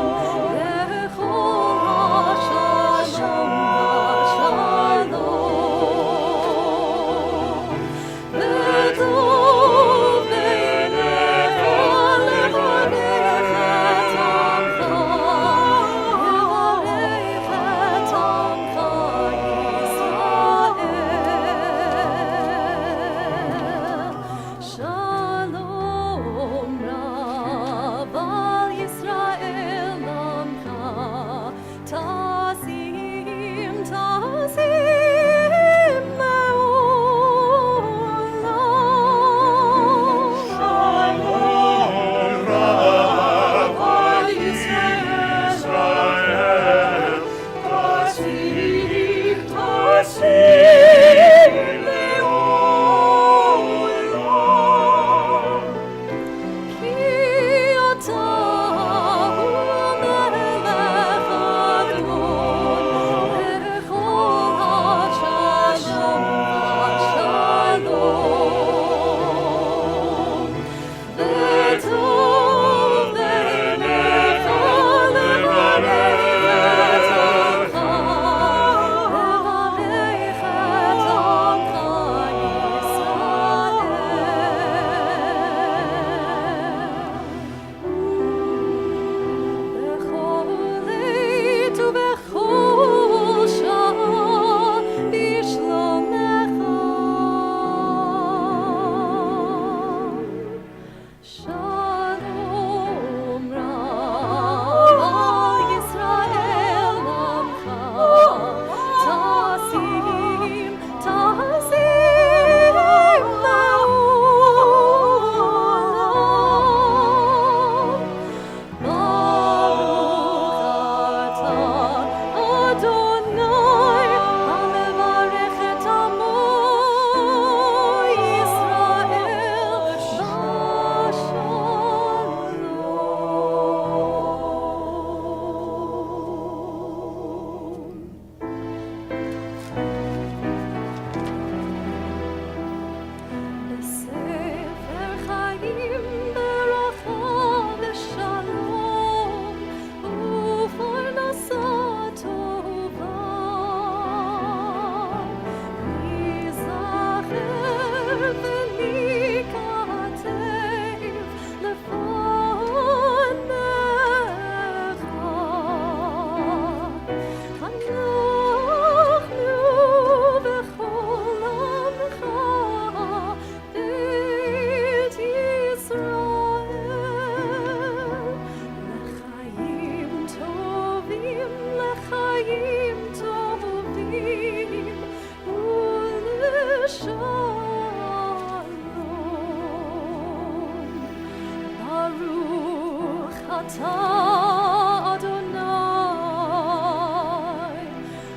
אתה אדוני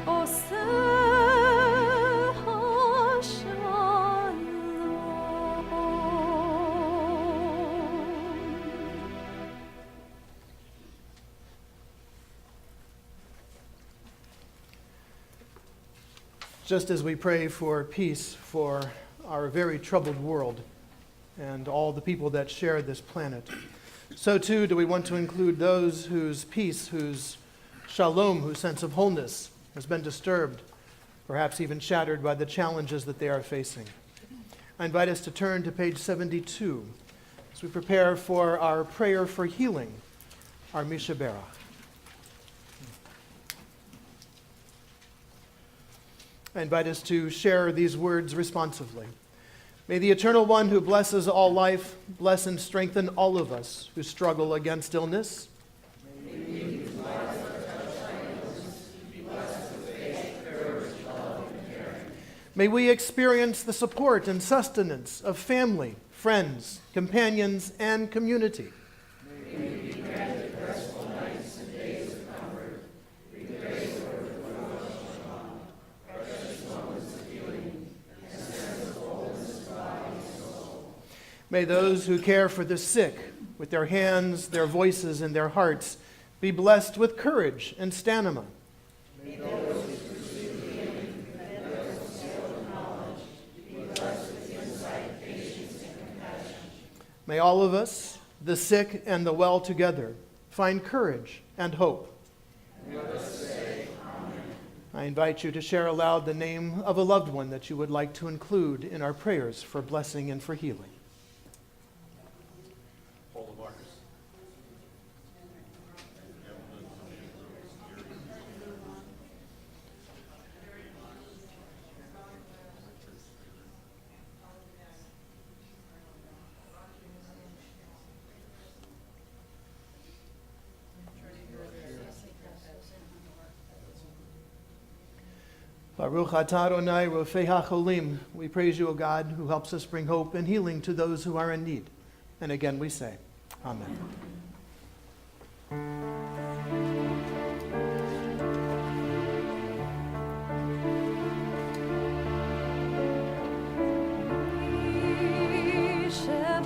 עושה השלום. Just as we pray for peace for our very troubled world and all the people that share this planet, so too do we want to include those whose peace, whose shalom, whose sense of wholeness has been disturbed, perhaps even shattered by the challenges that they are facing. I invite us to turn to page 72 as we prepare for our prayer for healing, our Misha Berach. I invite us to share these words responsively. May the Eternal One who blesses all life bless and strengthen all of us who struggle against illness. May we experience the support and sustenance of family, friends, companions, and community. May those who care for the sick with their hands, their voices, and their hearts be blessed with courage and stamina. May those who pursue healing and those who skill and knowledge be blessed with insight, patience, and compassion. May all of us, the sick and the well together, find courage and hope. And let us say, Amen. I invite you to share aloud the name of a loved one that you would like to include in our prayers for blessing and for healing. Baruch atah Adonai Rofei HaCholim. We praise you, O God, who helps us bring hope and healing to those who are in need. And again we say, Amen. Sarah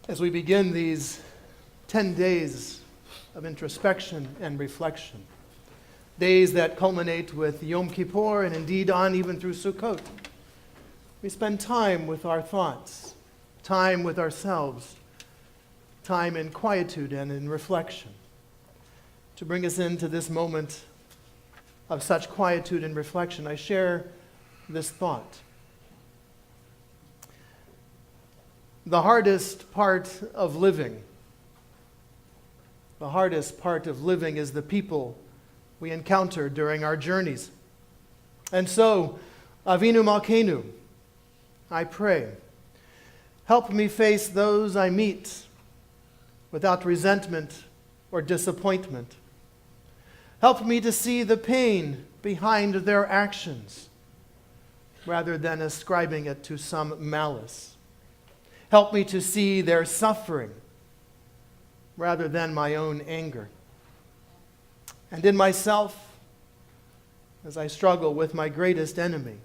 As we begin these 10 days of introspection and reflection, days that culminate with Yom Kippur and indeed on even through Sukkot, we spend time with our thoughts, time with ourselves, time in quietude and in reflection to bring us into this moment of such quietude and reflection. I share this thought. The hardest part of living is the people we encounter during our journeys. And so, Avinu Malkeinu, I pray, help me face those I meet without resentment or disappointment. Help me to see the pain behind their actions rather than ascribing it to some malice. Help me to see their suffering rather than my own anger. And in myself, as I struggle with my greatest enemy,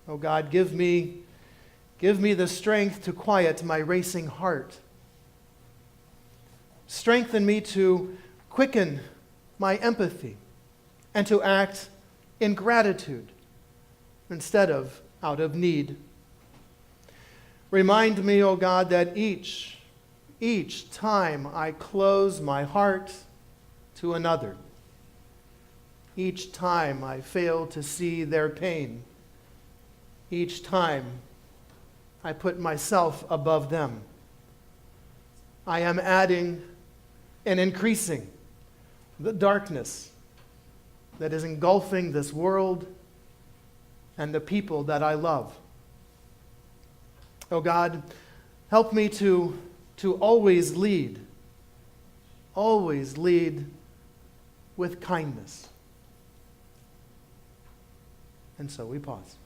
oh God, give me the strength to quiet my racing heart. Strengthen me to quicken my empathy and to act in gratitude instead of out of need. Remind me, O God, that each time I close my heart to another, each time I fail to see their pain, each time I put myself above them, I am adding and increasing the darkness that is engulfing this world and the people that I love. Oh God, help me to always lead with kindness. And so we pause.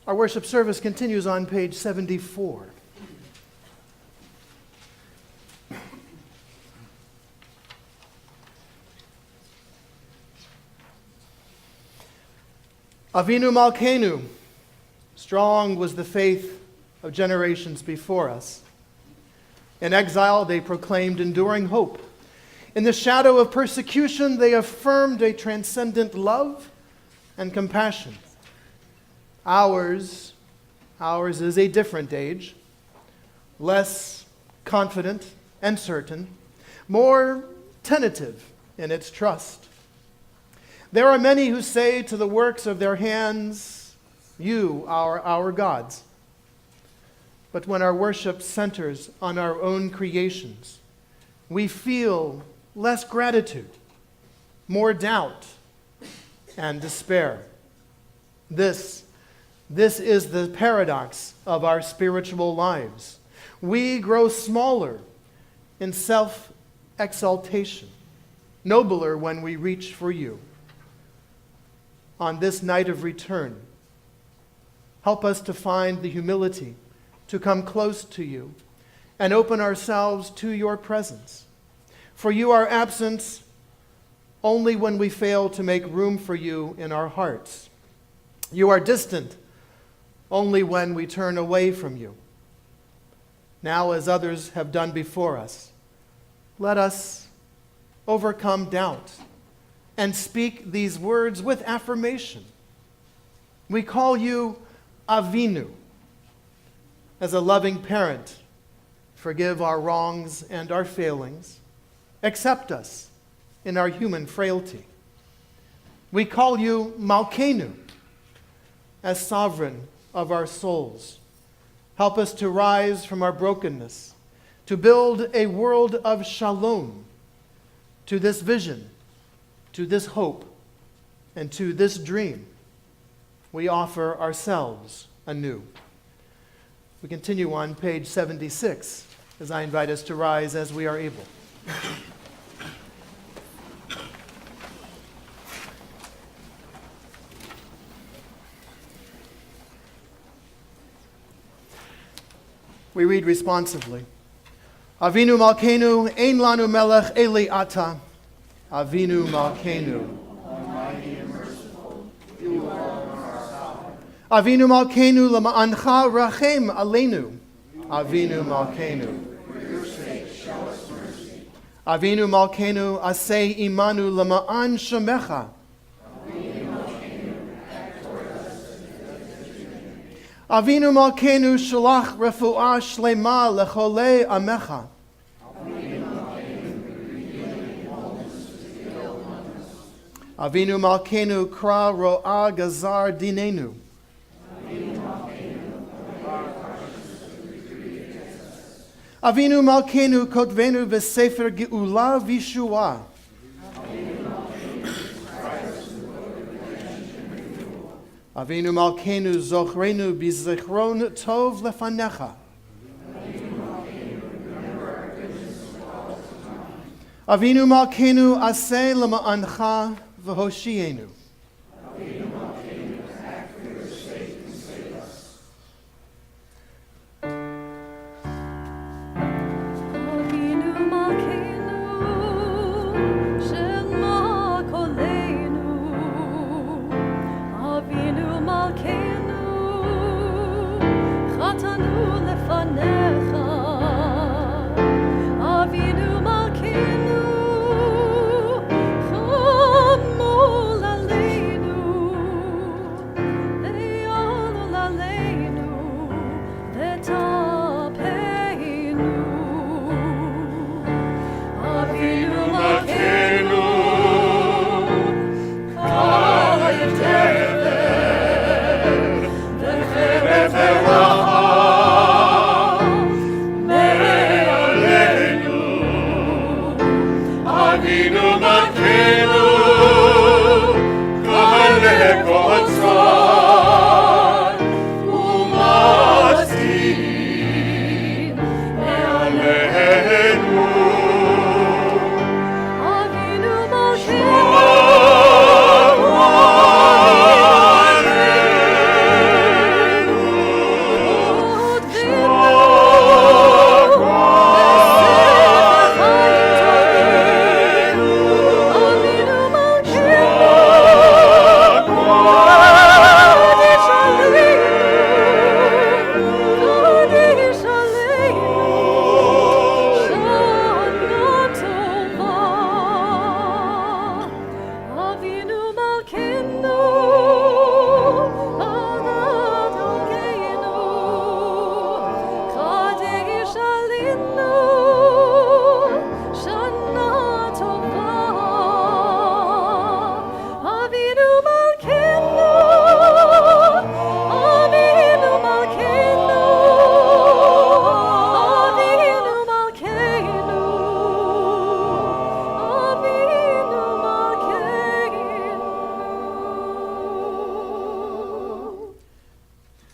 Our worship service continues on page 74. Avinu Malkeinu, strong was the faith of generations before us. In exile, they proclaimed enduring hope. In the shadow of persecution, they affirmed a transcendent love and compassion. Ours is a different age, less confident and certain, more tentative in its trust. There are many who say to the works of their hands, "You are our gods." But when our worship centers on our own creations, we feel less gratitude, more doubt, and despair. This is the paradox of our spiritual lives. We grow smaller in self-exaltation, nobler when we reach for you. On this night of return, help us to find the humility to come close to you and open ourselves to your presence. For you are absent only when we fail to make room for you in our hearts. You are distant only when we turn away from you. Now, as others have done before us, let us overcome doubt and speak these words with affirmation. We call you Avinu. As a loving parent, forgive our wrongs and our failings. Accept us in our human frailty. We call you Malkeinu, as sovereign of our souls. Help us to rise from our brokenness, to build a world of shalom, to this vision, to this hope, and to this dream. We offer ourselves anew. We continue on page 76 as I invite us to rise as we are able. We read responsively. Avinu Malkeinu, ein lanu melech eli ata. Avinu Malkeinu. Almighty and merciful, you alone are our God. Avinu Malkeinu lama'ancha rachem aleinu. Avinu Malkeinu. For your sake, show us mercy. Avinu Malkeinu aseh imanu lama'an shemecha. Avinu Malkeinu shalach refuah shlema lecholei amecha. Avinu Malkeinu kra ro'a gazar dinenu. Avinu Malkeinu kotvenu v'sefer geula v'shua. Avinu Malkeinu zochrenu b'zichron tov lefanecha. Avinu Malkeinu aseh lema'ancha v'hoshienu. Avinu Malkeinu, act for your sake and save us. Avinu Malkeinu, shema koleinu. Avinu Malkeinu, chatanu lefanecha. Avinu Malkeinu, chamol aleinu.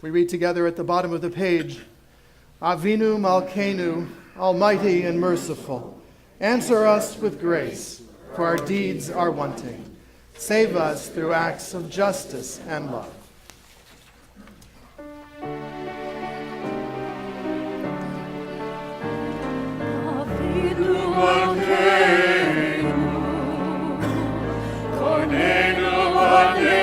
We read together at the bottom of the page, Avinu Malkeinu, almighty and merciful, answer us with grace, for our deeds are wanting. Save us through acts of justice and love. Avinu Malkeinu, Kornenu Malkeinu,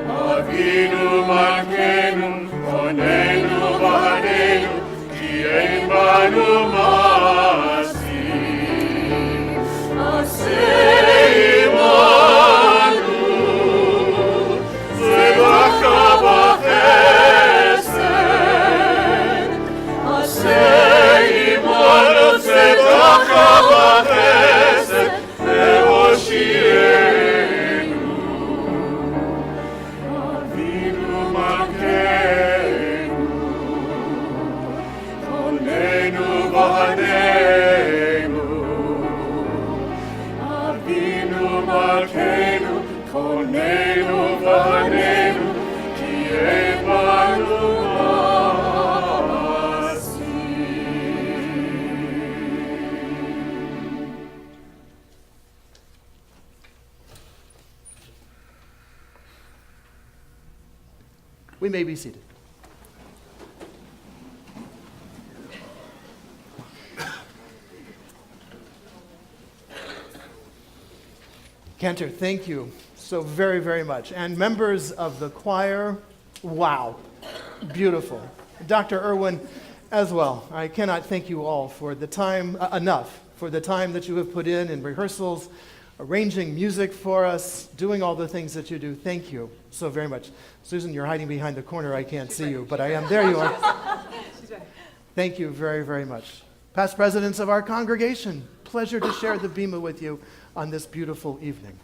Avinu Malkeinu, Kornenu Malkeinu, Ki ein banu masi, Asei imanu, Zevaka b'chesed, Asei imanu, Zevaka b'chesed, Ve'oshienu, Avinu Malkeinu, Kornenu v'hanenu, Avinu Malkeinu, Kornenu v'hanenu, Ki ein banu masi. We may be seated. Cantor, thank you so very, very much. And members of the choir, wow, beautiful. Dr. Irwin as well. I cannot thank you all for the time, enough, for the time that you have put in rehearsals, arranging music for us, doing all the things that you do. Thank you so very much. Susan, you're hiding behind the corner. I can't see you, but I am. There you are. Thank you very, very much. Past presidents of our congregation, pleasure to share the bima with you on this beautiful evening.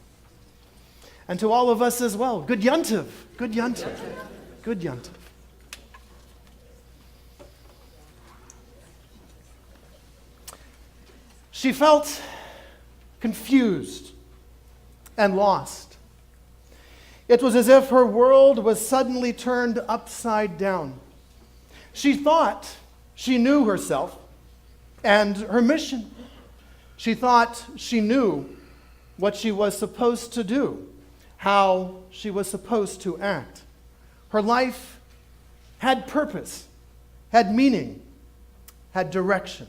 And to all of us as well, good yontiv, good yontiv, good yontiv. She felt confused and lost. It was as if her world was suddenly turned upside down. She thought she knew herself and her mission. She thought she knew what she was supposed to do, how she was supposed to act. Her life had purpose, had meaning, had direction.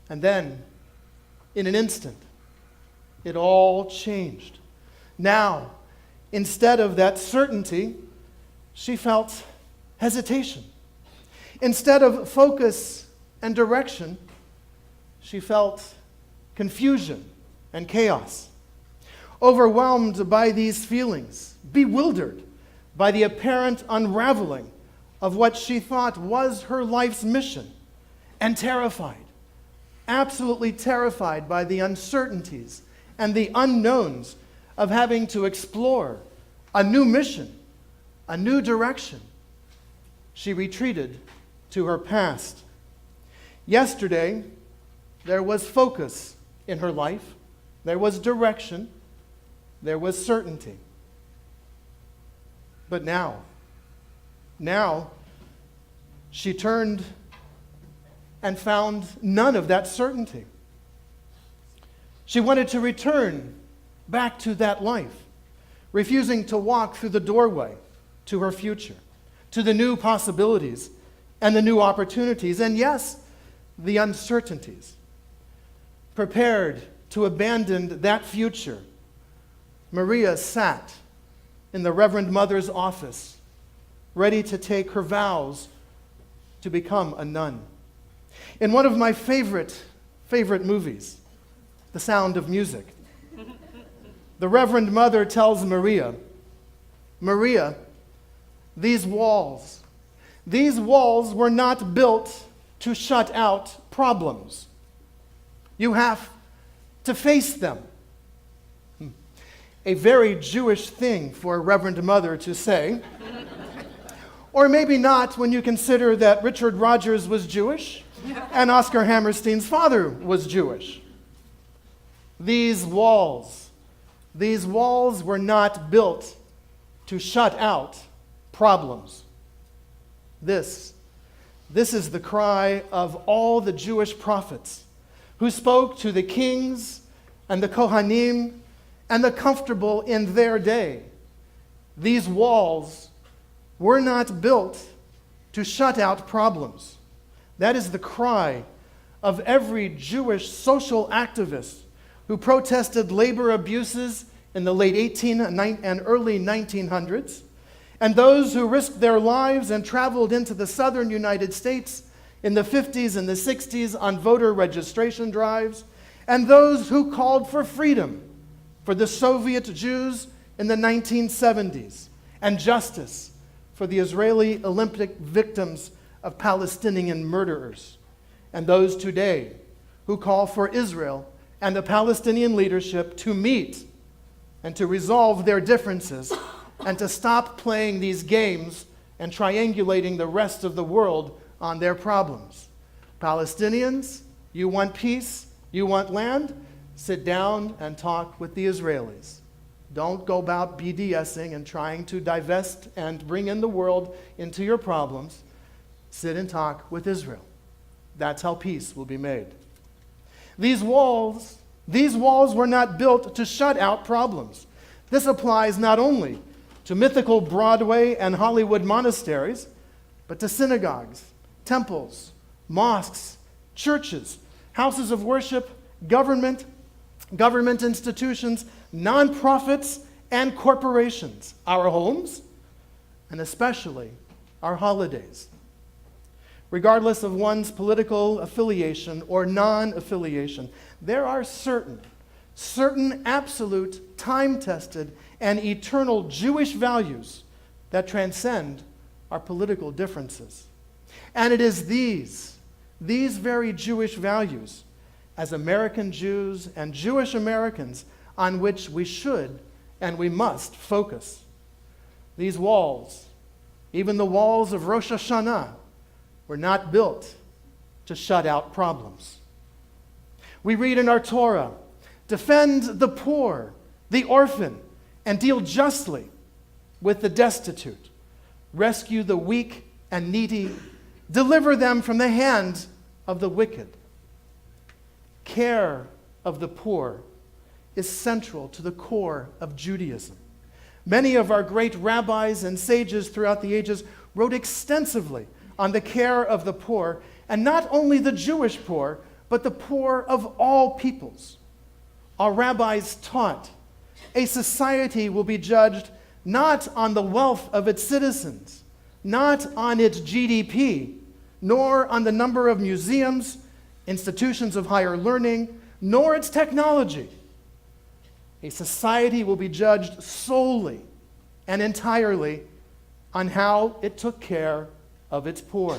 And then, in an instant, it all changed. Now, instead of that certainty, she felt hesitation. Instead of focus and direction, she felt confusion and chaos. Overwhelmed by these feelings, bewildered by the apparent unraveling of what she thought was her life's mission, and terrified, absolutely terrified by the uncertainties and the unknowns of having to explore a new mission, a new direction, she retreated to her past. Yesterday, there was focus in her life, there was direction, there was certainty. But now, she turned and found none of that certainty. She wanted to return back to that life, refusing to walk through the doorway to her future, to the new possibilities and the new opportunities, and yes, the uncertainties. Prepared to abandon that future, Maria sat in the Reverend Mother's office, ready to take her vows to become a nun. In one of my favorite movies, The Sound of Music, the Reverend Mother tells Maria, Maria, these walls were not built to shut out problems. You have to face them. A very Jewish thing for a Reverend Mother to say. Or maybe not when you consider that Richard Rodgers was Jewish and Oscar Hammerstein's father was Jewish. These walls were not built to shut out problems. This is the cry of all the Jewish prophets who spoke to the kings and the Kohanim and the comfortable in their day. These walls were not built to shut out problems. That is the cry of every Jewish social activist who protested labor abuses in the late 1800s and early 1900s, and those who risked their lives and traveled into the southern United States in the 50s and the 60s on voter registration drives, and those who called for freedom for the Soviet Jews in the 1970s, and justice for the Israeli Olympic victims of Palestinian murderers, and those today who call for Israel and the Palestinian leadership to meet and to resolve their differences and to stop playing these games and triangulating the rest of the world on their problems. Palestinians, you want peace? You want land? Sit down and talk with the Israelis. Don't go about BDSing and trying to divest and bring in the world into your problems. Sit and talk with Israel. That's how peace will be made. These walls were not built to shut out problems. This applies not only to mythical Broadway and Hollywood monasteries, but to synagogues, temples, mosques, churches, houses of worship, government institutions, nonprofits, and corporations, our homes, and especially our holidays. Regardless of one's political affiliation or non-affiliation, there are certain absolute, time-tested, and eternal Jewish values that transcend our political differences. And it is these very Jewish values, as American Jews and Jewish Americans, on which we should and we must focus. These walls, even the walls of Rosh Hashanah, were not built to shut out problems. We read in our Torah, defend the poor, the orphan, and deal justly with the destitute. Rescue the weak and needy. Deliver them from the hand of the wicked. Care of the poor is central to the core of Judaism. Many of our great rabbis and sages throughout the ages wrote extensively on the care of the poor, and not only the Jewish poor, but the poor of all peoples. Our rabbis taught a society will be judged not on the wealth of its citizens, not on its GDP, nor on the number of museums, institutions of higher learning, nor its technology. A society will be judged solely and entirely on how it took care of its poor.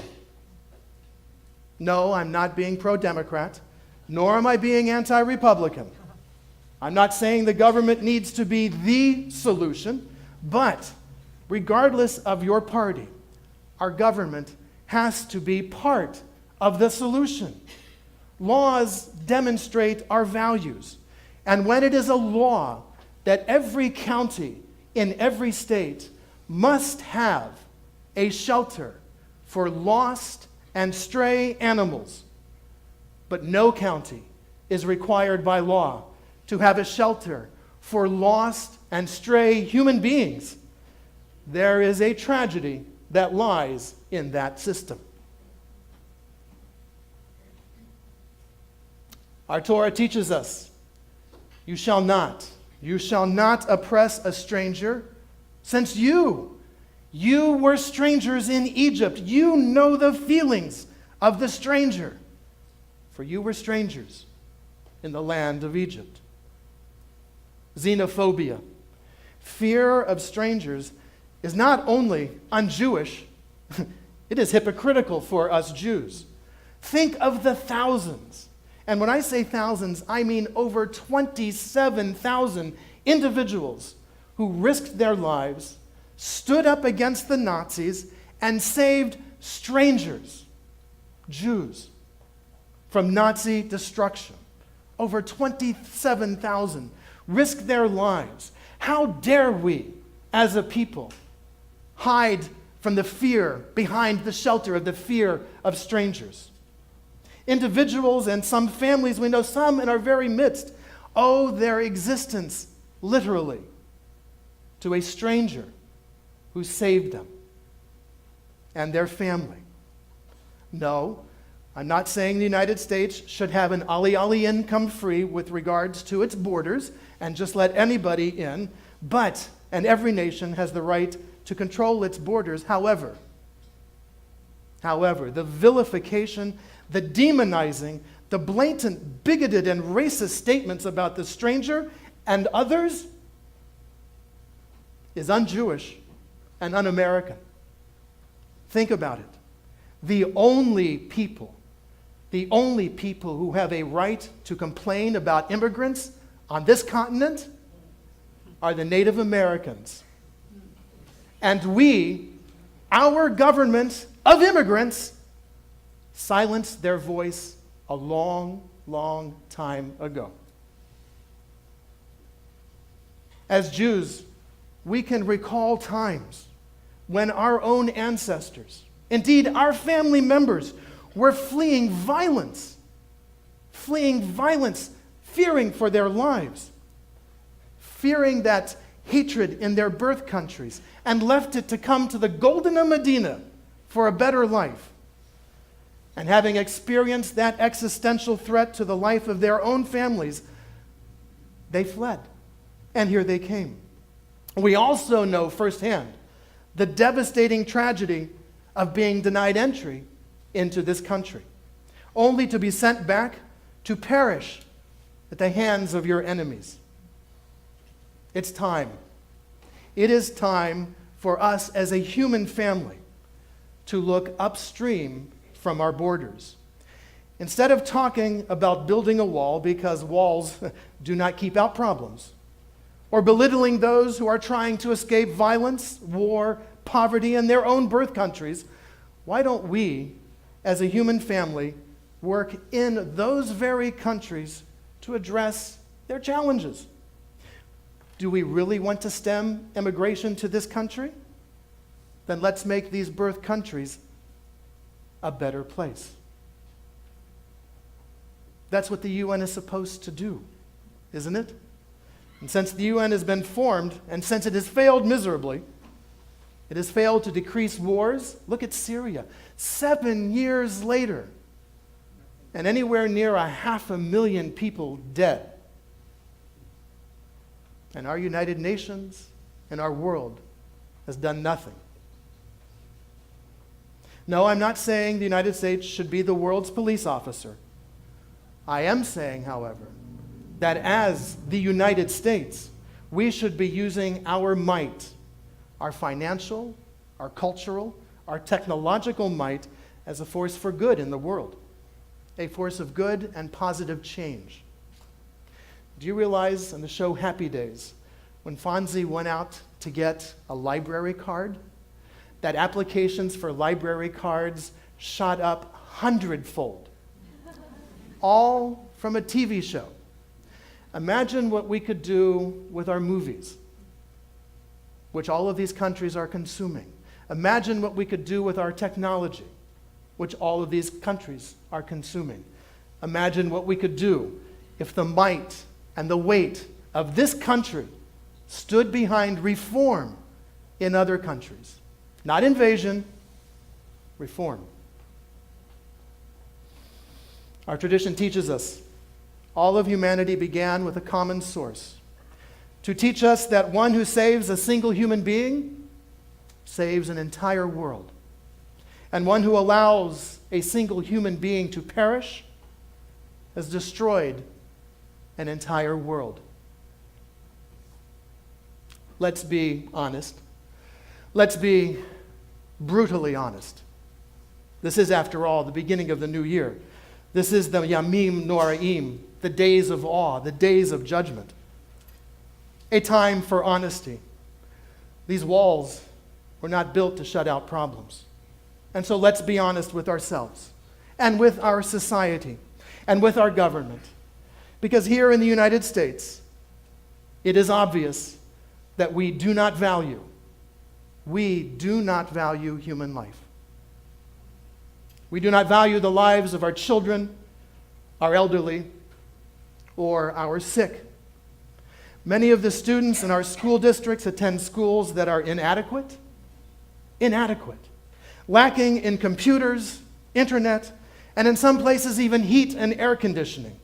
No, I'm not being pro-Democrat, nor am I being anti-Republican. I'm not saying the government needs to be the solution, but regardless of your party, our government has to be part of the solution. Laws demonstrate our values, and when it is a law that every county in every state must have a shelter for lost and stray animals, but no county is required by law to have a shelter for lost and stray human beings, there is a tragedy that lies in that system. Our Torah teaches us, you shall not oppress a stranger, since you were strangers in Egypt. You know the feelings of the stranger, for you were strangers in the land of Egypt. Xenophobia, fear of strangers, is not only un-Jewish, it is hypocritical for us Jews. Think of the thousands, and when I say thousands, I mean over 27,000 individuals who risked their lives, stood up against the Nazis, and saved strangers, Jews, from Nazi destruction. Over 27,000 risked their lives. How dare we, as a people, hide from the fear, behind the shelter of the fear of strangers. Individuals and some families, we know some in our very midst, owe their existence literally to a stranger who saved them and their family. No, I'm not saying the United States should have an ali income free with regards to its borders and just let anybody in, but, and every nation has the right to control its borders. However, the vilification, the demonizing, the blatant, bigoted, and racist statements about the stranger and others is un-Jewish and un-American. Think about it. The only people who have a right to complain about immigrants on this continent are the Native Americans. And we, our government of immigrants, silenced their voice a long, long time ago. As Jews, we can recall times when our own ancestors, indeed our family members, were fleeing violence, fearing for their lives, fearing that hatred in their birth countries, and left it to come to the Golden Medina for a better life. And having experienced that existential threat to the life of their own families, they fled. And here they came. We also know firsthand the devastating tragedy of being denied entry into this country, only to be sent back to perish at the hands of your enemies. It's time. It is time for us as a human family to look upstream from our borders. Instead of talking about building a wall because walls do not keep out problems, or belittling those who are trying to escape violence, war, poverty in their own birth countries, why don't we, as a human family, work in those very countries to address their challenges? Do we really want to stem immigration to this country? Then let's make these birth countries a better place. That's what the UN is supposed to do, isn't it? And since the UN has been formed, and since it has failed miserably, it has failed to decrease wars. Look at Syria. 7 years later, and anywhere near 500,000 people dead. And our United Nations and our world has done nothing. No, I'm not saying the United States should be the world's police officer. I am saying, however, that as the United States, we should be using our might, our financial, our cultural, our technological might as a force for good in the world, a force of good and positive change. Do you realize on the show Happy Days, when Fonzie went out to get a library card, that applications for library cards shot up 100-fold, all from a TV show? Imagine what we could do with our movies, which all of these countries are consuming. Imagine what we could do with our technology, which all of these countries are consuming. Imagine what we could do if the might and the weight of this country stood behind reform in other countries. Not invasion, reform. Our tradition teaches us all of humanity began with a common source, to teach us that one who saves a single human being saves an entire world, and one who allows a single human being to perish has destroyed an entire world. Let's be honest. Let's be brutally honest. This is, after all, the beginning of the new year. This is the Yamim Noraim, the days of awe, the days of judgment. A time for honesty. These walls were not built to shut out problems. And so let's be honest with ourselves and with our society and with our government. Because here in the United States, it is obvious that we do not value. We do not value human life. We do not value the lives of our children, our elderly, or our sick. Many of the students in our school districts attend schools that are inadequate, lacking in computers, internet, and in some places even heat and air conditioning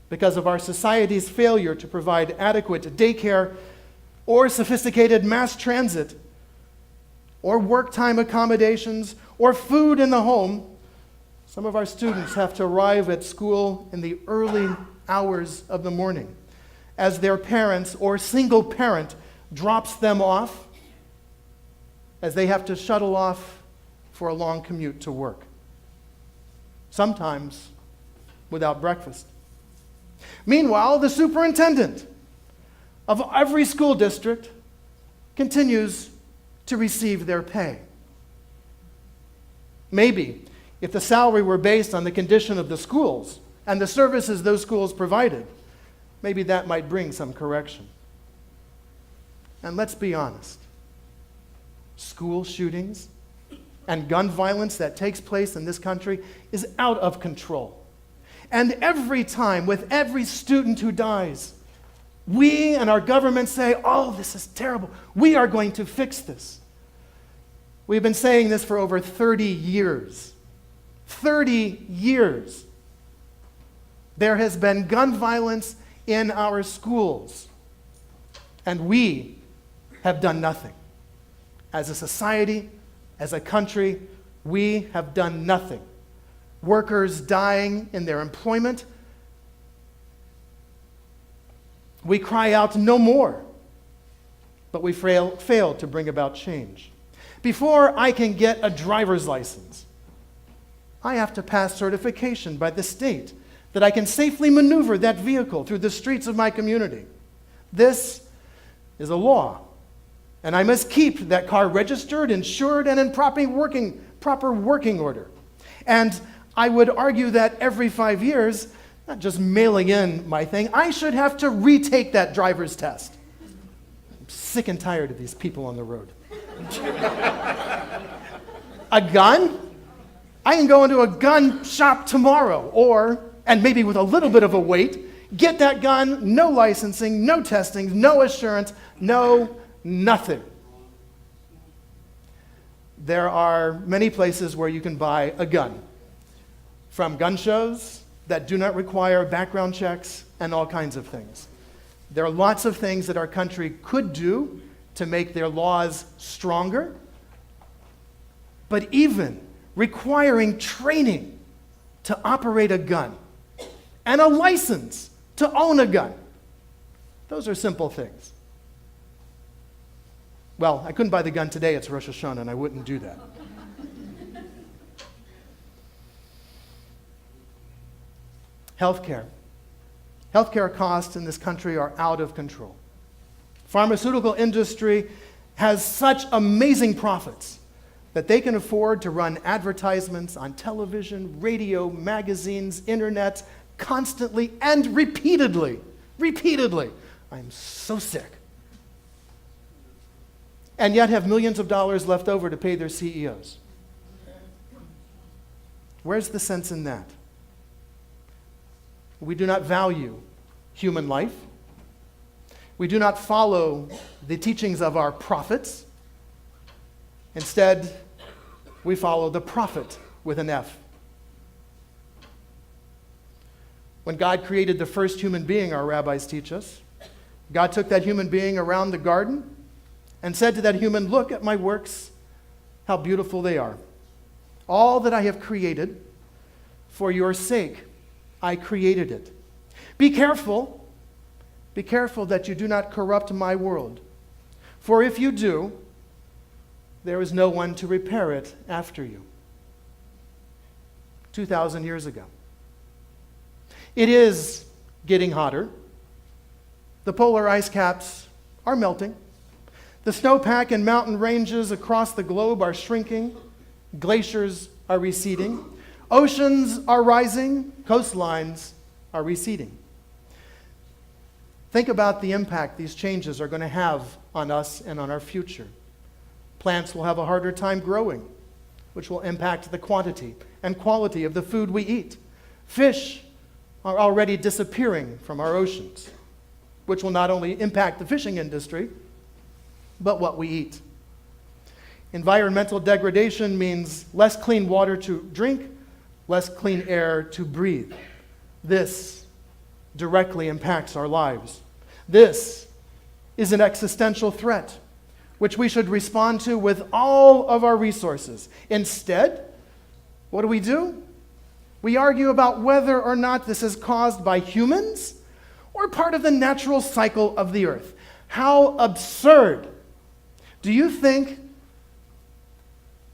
because of our society's failure to provide adequate daycare or sophisticated mass transit or work time accommodations or food in the home. Some of our students have to arrive at school in the early hours of the morning as their parents or single parent drops them off as they have to shuttle off for a long commute to work, sometimes without breakfast. Meanwhile, the superintendent of every school district continues to receive their pay. Maybe if the salary were based on the condition of the schools and the services those schools provided, maybe that might bring some correction. And let's be honest, school shootings and gun violence that takes place in this country is out of control. And every time, with every student who dies, we and our government say, oh, this is terrible. We are going to fix this. We've been saying this for over 30 years. 30 years. There has been gun violence in our schools, and we have done nothing. As a society, as a country, we have done nothing. Workers dying in their employment. We cry out no more, but we fail to bring about change. Before I can get a driver's license, I have to pass certification by the state that I can safely maneuver that vehicle through the streets of my community. This is a law, and I must keep that car registered, insured, and in proper working order. And I would argue that every 5 years, not just mailing in my thing, I should have to retake that driver's test. I'm sick and tired of these people on the road. A gun? I can go into a gun shop tomorrow, and maybe with a little bit of a wait, get that gun, no licensing, no testing, no assurance, no nothing. There are many places where you can buy a gun, from gun shows that do not require background checks and all kinds of things. There are lots of things that our country could do to make their laws stronger, but even requiring training to operate a gun and a license to own a gun, those are simple things. Well, I couldn't buy the gun today, it's Rosh Hashanah, and I wouldn't do that. Healthcare. Healthcare costs in this country are out of control. Pharmaceutical industry has such amazing profits that they can afford to run advertisements on television, radio, magazines, internet, constantly and repeatedly. I'm so sick. And yet have millions of dollars left over to pay their CEOs. Where's the sense in that? We do not value human life. We do not follow the teachings of our prophets. Instead, we follow the prophet with an F. When God created the first human being, our rabbis teach us, God took that human being around the garden and said to that human, look at my works, how beautiful they are. All that I have created, for your sake, I created it. Be careful that you do not corrupt my world. For if you do, there is no one to repair it after you. 2,000 years ago. It is getting hotter. The polar ice caps are melting. The snowpack and mountain ranges across the globe are shrinking. Glaciers are receding. Oceans are rising. Coastlines are receding. Think about the impact these changes are going to have on us and on our future. Plants will have a harder time growing, which will impact the quantity and quality of the food we eat. Fish are already disappearing from our oceans, which will not only impact the fishing industry, but what we eat. Environmental degradation means less clean water to drink, less clean air to breathe. This directly impacts our lives. This is an existential threat, which we should respond to with all of our resources. Instead, what do? We argue about whether or not this is caused by humans or part of the natural cycle of the earth. How absurd! Do you think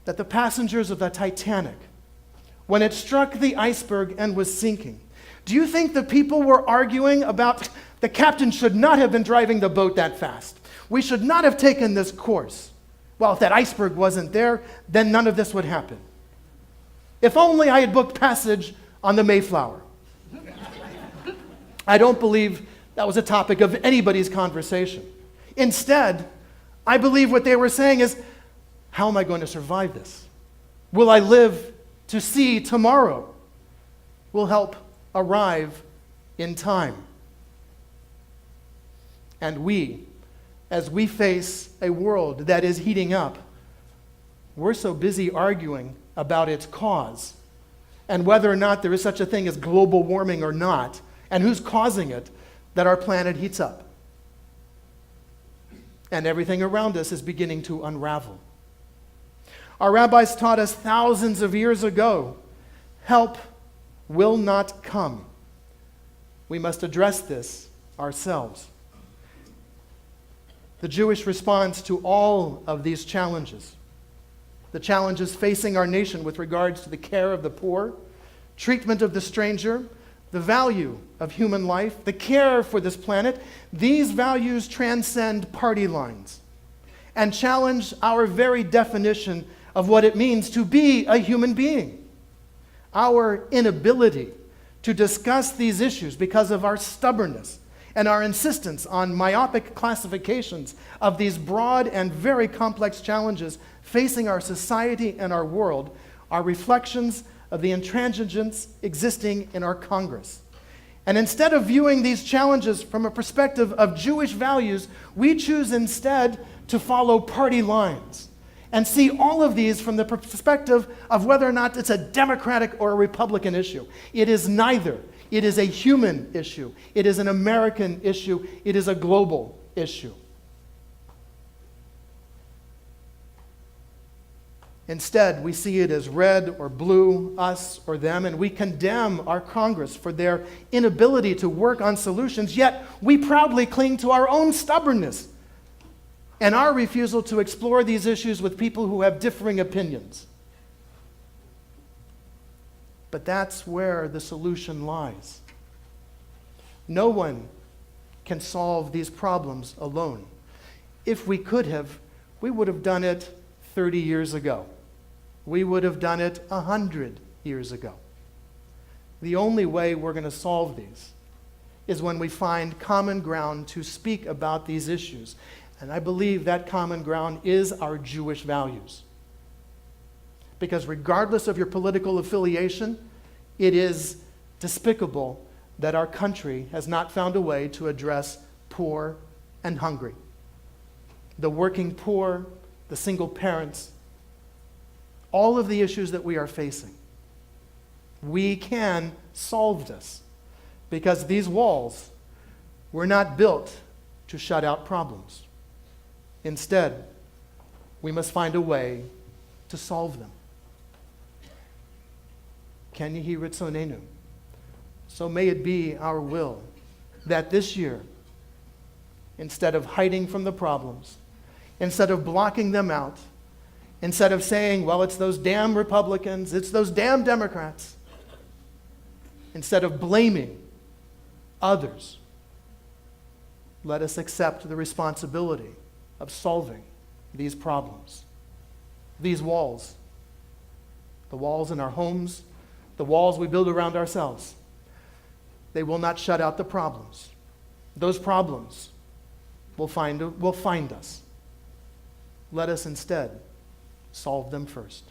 that the passengers of the Titanic, when it struck the iceberg and was sinking, do you think the people were arguing about the captain should not have been driving the boat that fast? We should not have taken this course. Well, if that iceberg wasn't there, then none of this would happen. If only I had booked passage on the Mayflower. I don't believe that was a topic of anybody's conversation. Instead, I believe what they were saying is, how am I going to survive this? Will I live to see tomorrow? Will help arrive in time. And we, as we face a world that is heating up, we're so busy arguing about its cause and whether or not there is such a thing as global warming or not, and who's causing it, that our planet heats up. And everything around us is beginning to unravel. Our rabbis taught us thousands of years ago, help will not come. We must address this ourselves. The Jewish response to all of these challenges, the challenges facing our nation with regards to the care of the poor, treatment of the stranger, the value of human life, the care for this planet, these values transcend party lines and challenge our very definition of what it means to be a human being. Our inability to discuss these issues because of our stubbornness and our insistence on myopic classifications of these broad and very complex challenges facing our society and our world are reflections of the intransigence existing in our Congress. And instead of viewing these challenges from a perspective of Jewish values, we choose instead to follow party lines and see all of these from the perspective of whether or not it's a Democratic or a Republican issue. It is neither. It is a human issue. It is an American issue. It is a global issue. Instead, we see it as red or blue, us or them, and we condemn our Congress for their inability to work on solutions, yet we proudly cling to our own stubbornness and our refusal to explore these issues with people who have differing opinions. But that's where the solution lies. No one can solve these problems alone. If we could have, we would have done it 30 years ago. We would have done it 100 years ago. The only way we're going to solve these is when we find common ground to speak about these issues. And I believe that common ground is our Jewish values. Because regardless of your political affiliation, it is despicable that our country has not found a way to address poor and hungry. The working poor, the single parents, all of the issues that we are facing. We can solve this because these walls were not built to shut out problems. Instead, we must find a way to solve them. Ken yehi ritzonenu. So may it be our will that this year, instead of hiding from the problems, instead of blocking them out, instead of saying, well, it's those damn Republicans, it's those damn Democrats, instead of blaming others, let us accept the responsibility of solving these problems. These walls, the walls in our homes, the walls we build around ourselves, they will not shut out the problems. those problems will find us. Let us instead solve them first.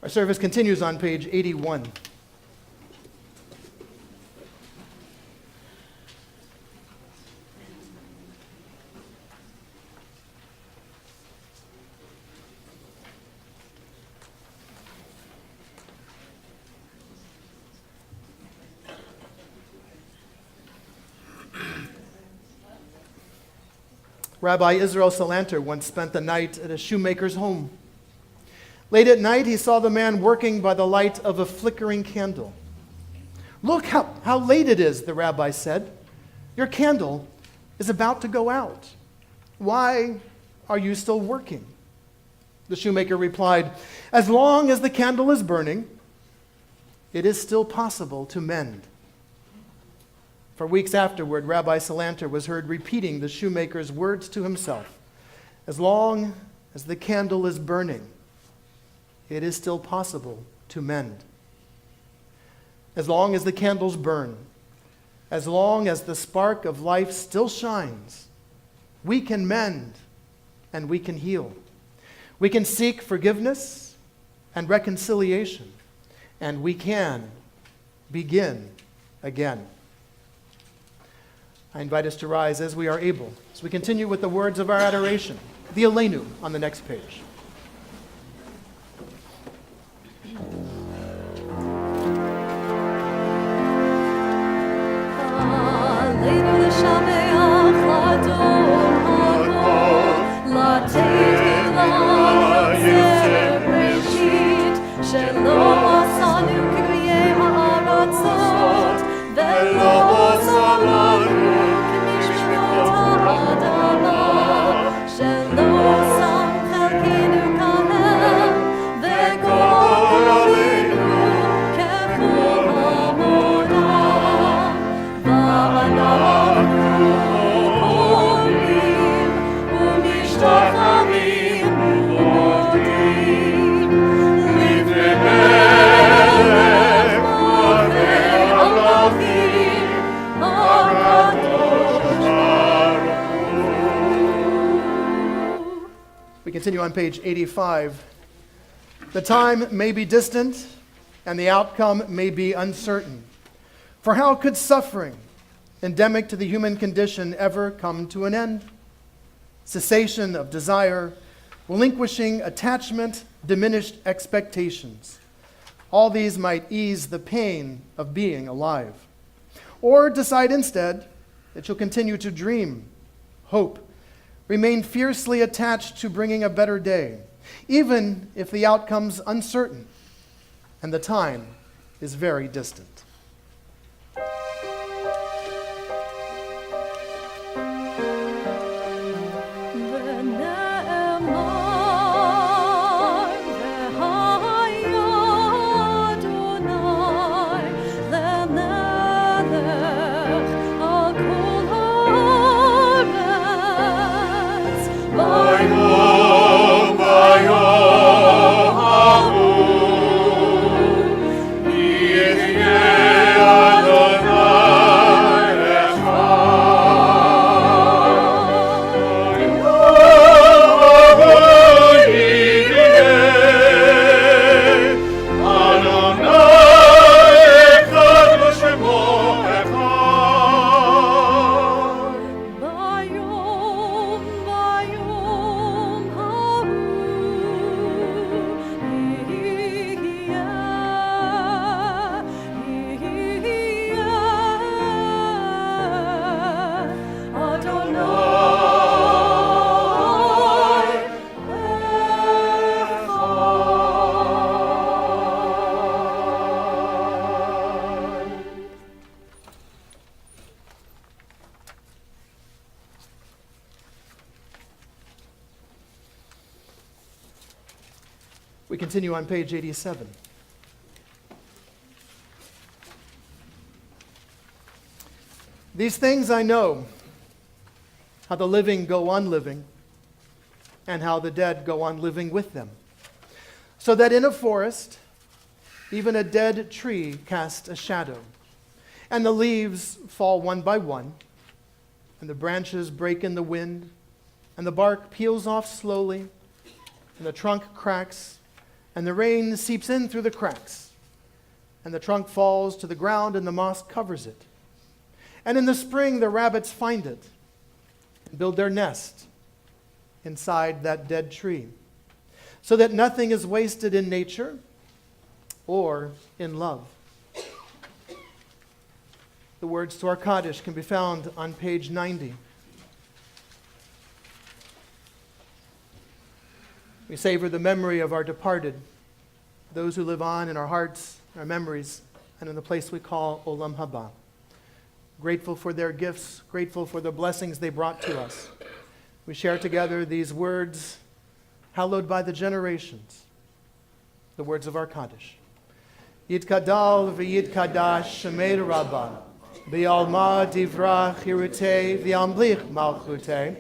Our service continues on page 81. Rabbi Israel Salanter once spent the night at a shoemaker's home. Late at night, he saw the man working by the light of a flickering candle. "Look how late it is," the rabbi said. "Your candle is about to go out. Why are you still working?" The shoemaker replied, "As long as the candle is burning, it is still possible to mend." For weeks afterward, Rabbi Salanter was heard repeating the shoemaker's words to himself. As long as the candle is burning, it is still possible to mend. As long as the candles burn, as long as the spark of life still shines, we can mend and we can heal. We can seek forgiveness and reconciliation, and we can begin again. I invite us to rise as we are able, as we continue with the words of our adoration, the Aleinu on the next page. Continue on page 85. The time may be distant and the outcome may be uncertain. For how could suffering, endemic to the human condition, ever come to an end? Cessation of desire, relinquishing attachment, diminished expectations. All these might ease the pain of being alive. Or decide instead that you'll continue to dream, hope, remain fiercely attached to bringing a better day, even if the outcome's uncertain and the time is very distant. He is We continue on page 87. These things I know, how the living go on living, and how the dead go on living with them. So that in a forest, even a dead tree casts a shadow, and the leaves fall one by one, and the branches break in the wind, and the bark peels off slowly, and the trunk cracks, and the rain seeps in through the cracks, and the trunk falls to the ground, and the moss covers it. And in the spring, the rabbits find it and build their nest inside that dead tree, so that nothing is wasted in nature or in love. The words to our Kaddish can be found on page 90. We savor the memory of our departed, those who live on in our hearts, our memories, and in the place we call Olam Haba. Grateful for their gifts, grateful for the blessings they brought to us. We share together these words, hallowed by the generations, the words of our Kaddish. Yitkadal v'yitkadash shemei Rabba, v'yalma divrach hirutei v'yamlich malchutei,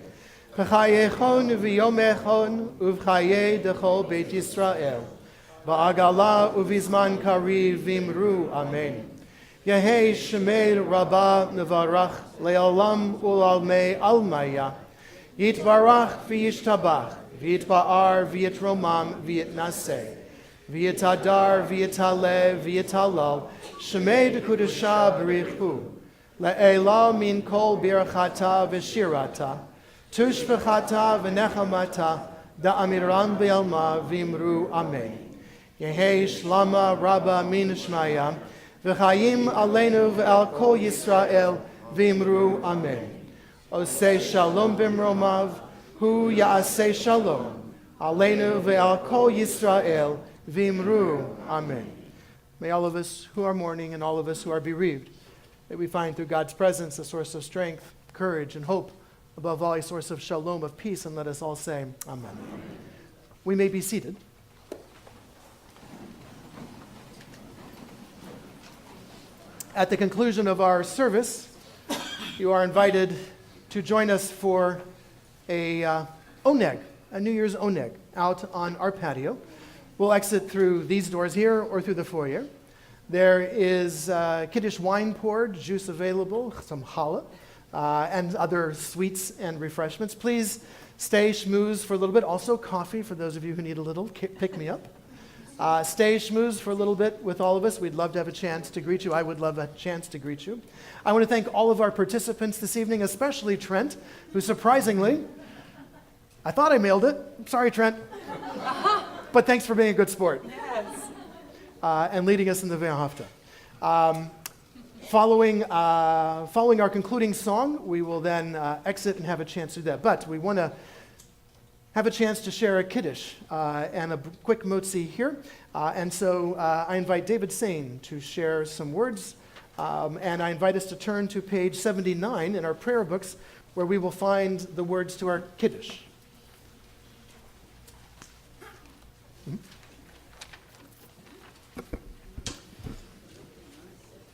v'chayechon v'yomechon uv'chayei dechol Beit Yisrael, v'agala uv'izman kariv v'imru amen. Yehei shemei Rabba nevarach le'olam u'almei almaya, Yitbarach v'yishtabach, v'yitba'ar v'yitromam v'yitnaseh, v'yitadar v'yitaleh v'yitalal, shemei dekudasha b'richu, le'ela min kol birachata v'shirata, tushbechata v'nechamata, da'amiram b'yalma v'imru amen. Yehei shlama rabba min shmaya, v'chayim aleinu v'al kol Yisrael v'imru amen. Oseh shalom b'mromav, hu ya'aseh shalom, aleinu ve'al kol Yisrael, v'imru, amen. May all of us who are mourning and all of us who are bereaved, may we find through God's presence a source of strength, courage, and hope, above all a source of shalom, of peace, and let us all say, amen. We may be seated. At the conclusion of our service, you are invited to join us for a oneg, a New Year's oneg, out on our patio. We'll exit through these doors here or through the foyer. There is Kiddush wine poured, juice available, some challah, and other sweets and refreshments. Please stay, schmooze for a little bit. Also coffee for those of you who need a little pick-me-up. Stay, schmooze for a little bit with all of us. We'd love to have a chance to greet you. I would love a chance to greet you. I want to thank all of our participants this evening, especially Trent, who surprisingly, I thought I mailed it. Sorry, Trent. But thanks for being a good sport. Yes. And leading us in the Ve'ahavta. Following our concluding song, we will then exit and have a chance to do that. But we want to have a chance to share a Kiddush and a quick motzi here. And so I invite David Sain to share some words. And I invite us to turn to page 79 in our prayer books, where we will find the words to our Kiddush.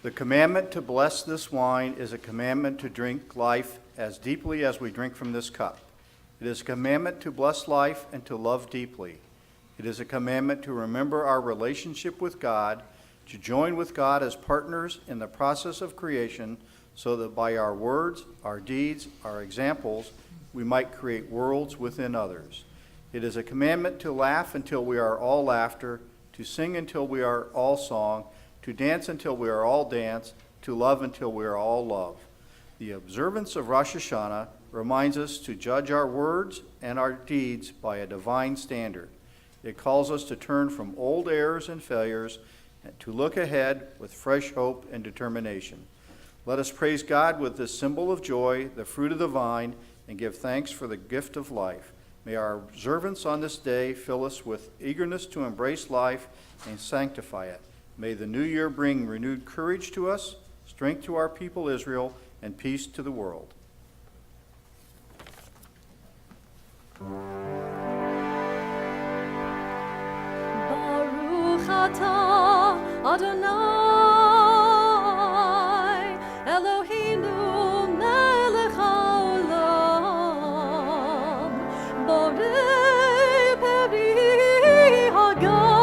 The commandment to bless this wine is a commandment to drink life as deeply as we drink from this cup. It is a commandment to bless life and to love deeply. It is a commandment to remember our relationship with God, to join with God as partners in the process of creation, so that by our words, our deeds, our examples, we might create worlds within others. It is a commandment to laugh until we are all laughter, to sing until we are all song, to dance until we are all dance, to love until we are all love. The observance of Rosh Hashanah reminds us to judge our words and our deeds by a divine standard. It calls us to turn from old errors and failures and to look ahead with fresh hope and determination. Let us praise God with this symbol of joy, the fruit of the vine, and give thanks for the gift of life. May our observance on this day fill us with eagerness to embrace life and sanctify it. May the new year bring renewed courage to us, strength to our people Israel, and peace to the world. Bye. atah Adonai Eloheinu melech haolam borei peri hagafen.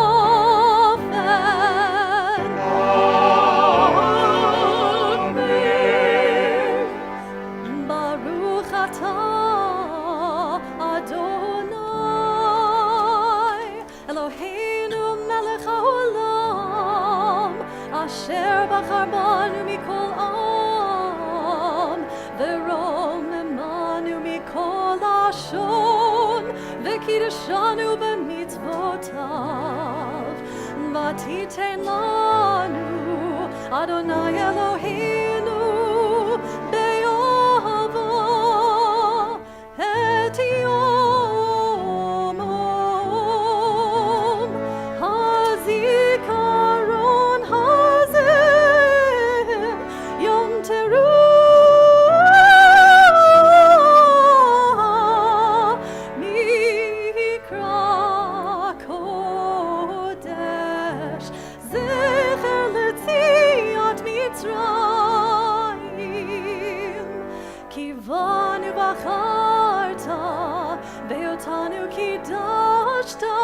Amen. Baruch atah Adonai Eloheinu melech haolam asher bachar banu mikol am v'romemanu mikol lashon v'kiddushanu b'mitzvotav v'titen lanu Adonai Eloheinu be'ahava et yomom hazikaron hazeh yom teruah mikra kodesh zecher letziat Mitzrayim kivanu bacharta ve'otanu kiddashta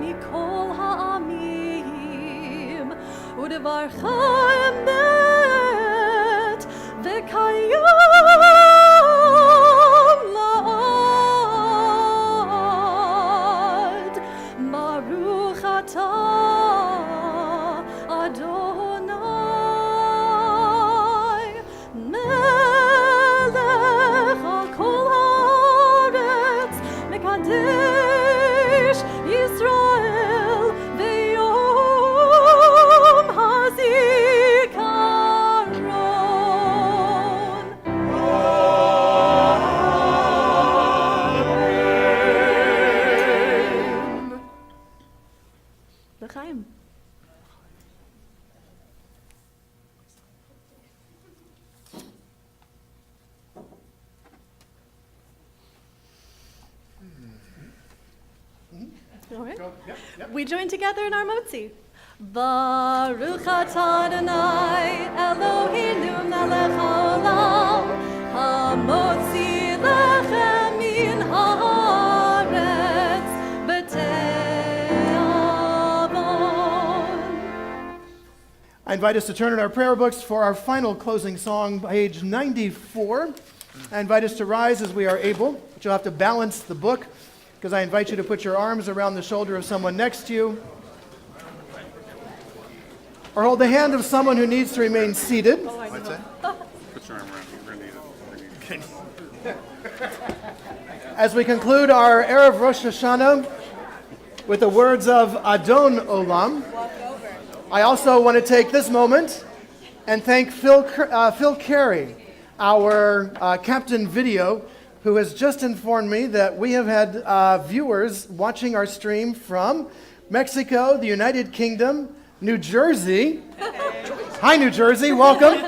mikol ha'amim udevarcha emet ve'kayam la'ad Baruch atah Adonai melech hakol haaretz mekadesh Yisrael b'yom hazikaron. L'chaim. All right. We join together in our motzi. Baruch atah Adonai Eloheinu melech haolam hamotzi lechem min haaretz b'te'avon. I invite us to turn in our prayer books for our final closing song, page 94. I invite us to rise as we are able, but you'll have to balance the book, because I invite you to put your arms around the shoulder of someone next to you, or hold the hand of someone who needs to remain seated. What's that? Put your arm around me. We're going to need it. As we conclude our Erev Rosh Hashanah with the words of Adon Olam, I also want to take this moment and thank Phil Carey, our Captain Video, who has just informed me that we have had viewers watching our stream from Mexico, the United Kingdom, New Jersey. Hi, New Jersey. Welcome.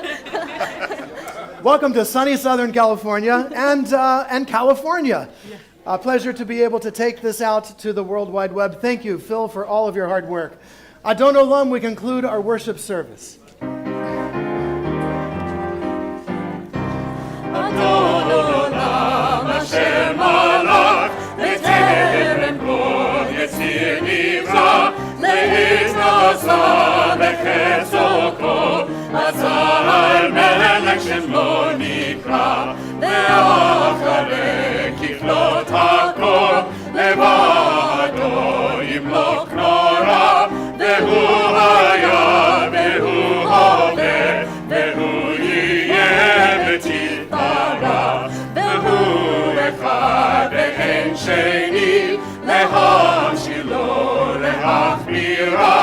Welcome to sunny Southern California and California. A pleasure to be able to take this out to the World Wide Web. Thank you, Phil, for all of your hard work. Adon Olam, we conclude our worship service. Adon Olam Asher Malach B'terem Kol Yetzir Nivra Le'ez Nasa B'chetzo Kol Azar Melech Shemlo Nikra Ve'acharei Kiflot HaKol Levado Yimlok Nora Ve'hu Haya Ve'hu Hoveh Ve'hu Yiyeh B'tifara Ve'hu Echad Ve'en Sheni Lehamshir Lo Leachmira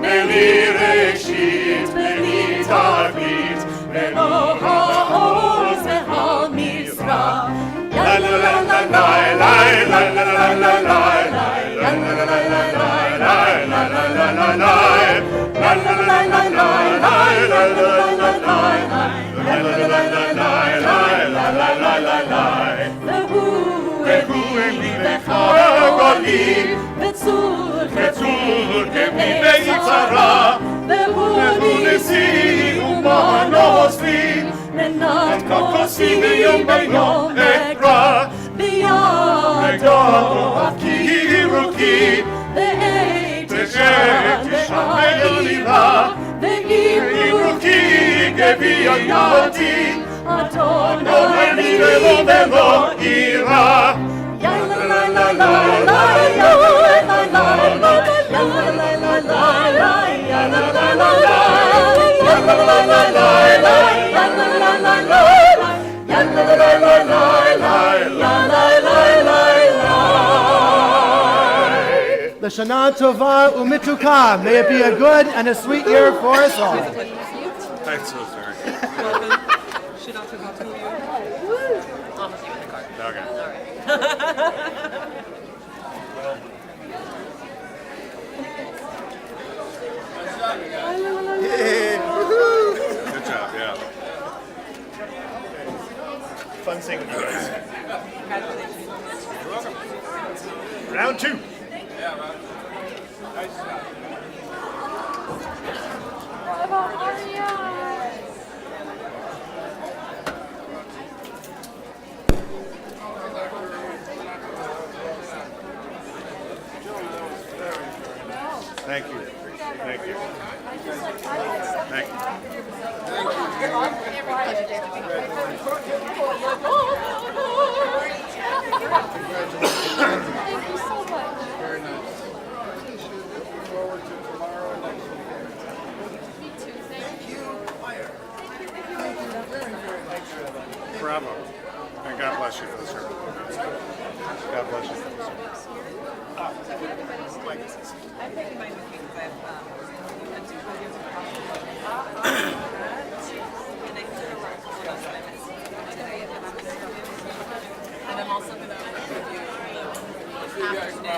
Beli Reshit Beli Tachlit Ve'lo Ha'oz Ve'al Mizrach La la la la la la la la la la la la la la la la la חצור כמימי צרה, והוא נשיא ומנו סביב, מנת כוסי ביום ביום אקרא, בידו הכירו כי, תשמע לירה, ואירו כי גביע ידי, אדוני ולא אירה. L'shana tova umituka. May it be a good and a sweet year for us all. I'm so sorry. Good job, yeah. Fun singing, guys. You're welcome. Round two. Nice job. Thank you. Thank you. Thank you. Thank you so much. Very nice. Looking forward to tomorrow and next week. Me too. Thank you. Bravo. And God bless you for the service. God bless you for the service. I'm taking mine with me because I have went to 2 years of college. And I still have a couple of assignments today, and I'm also going to review the after day.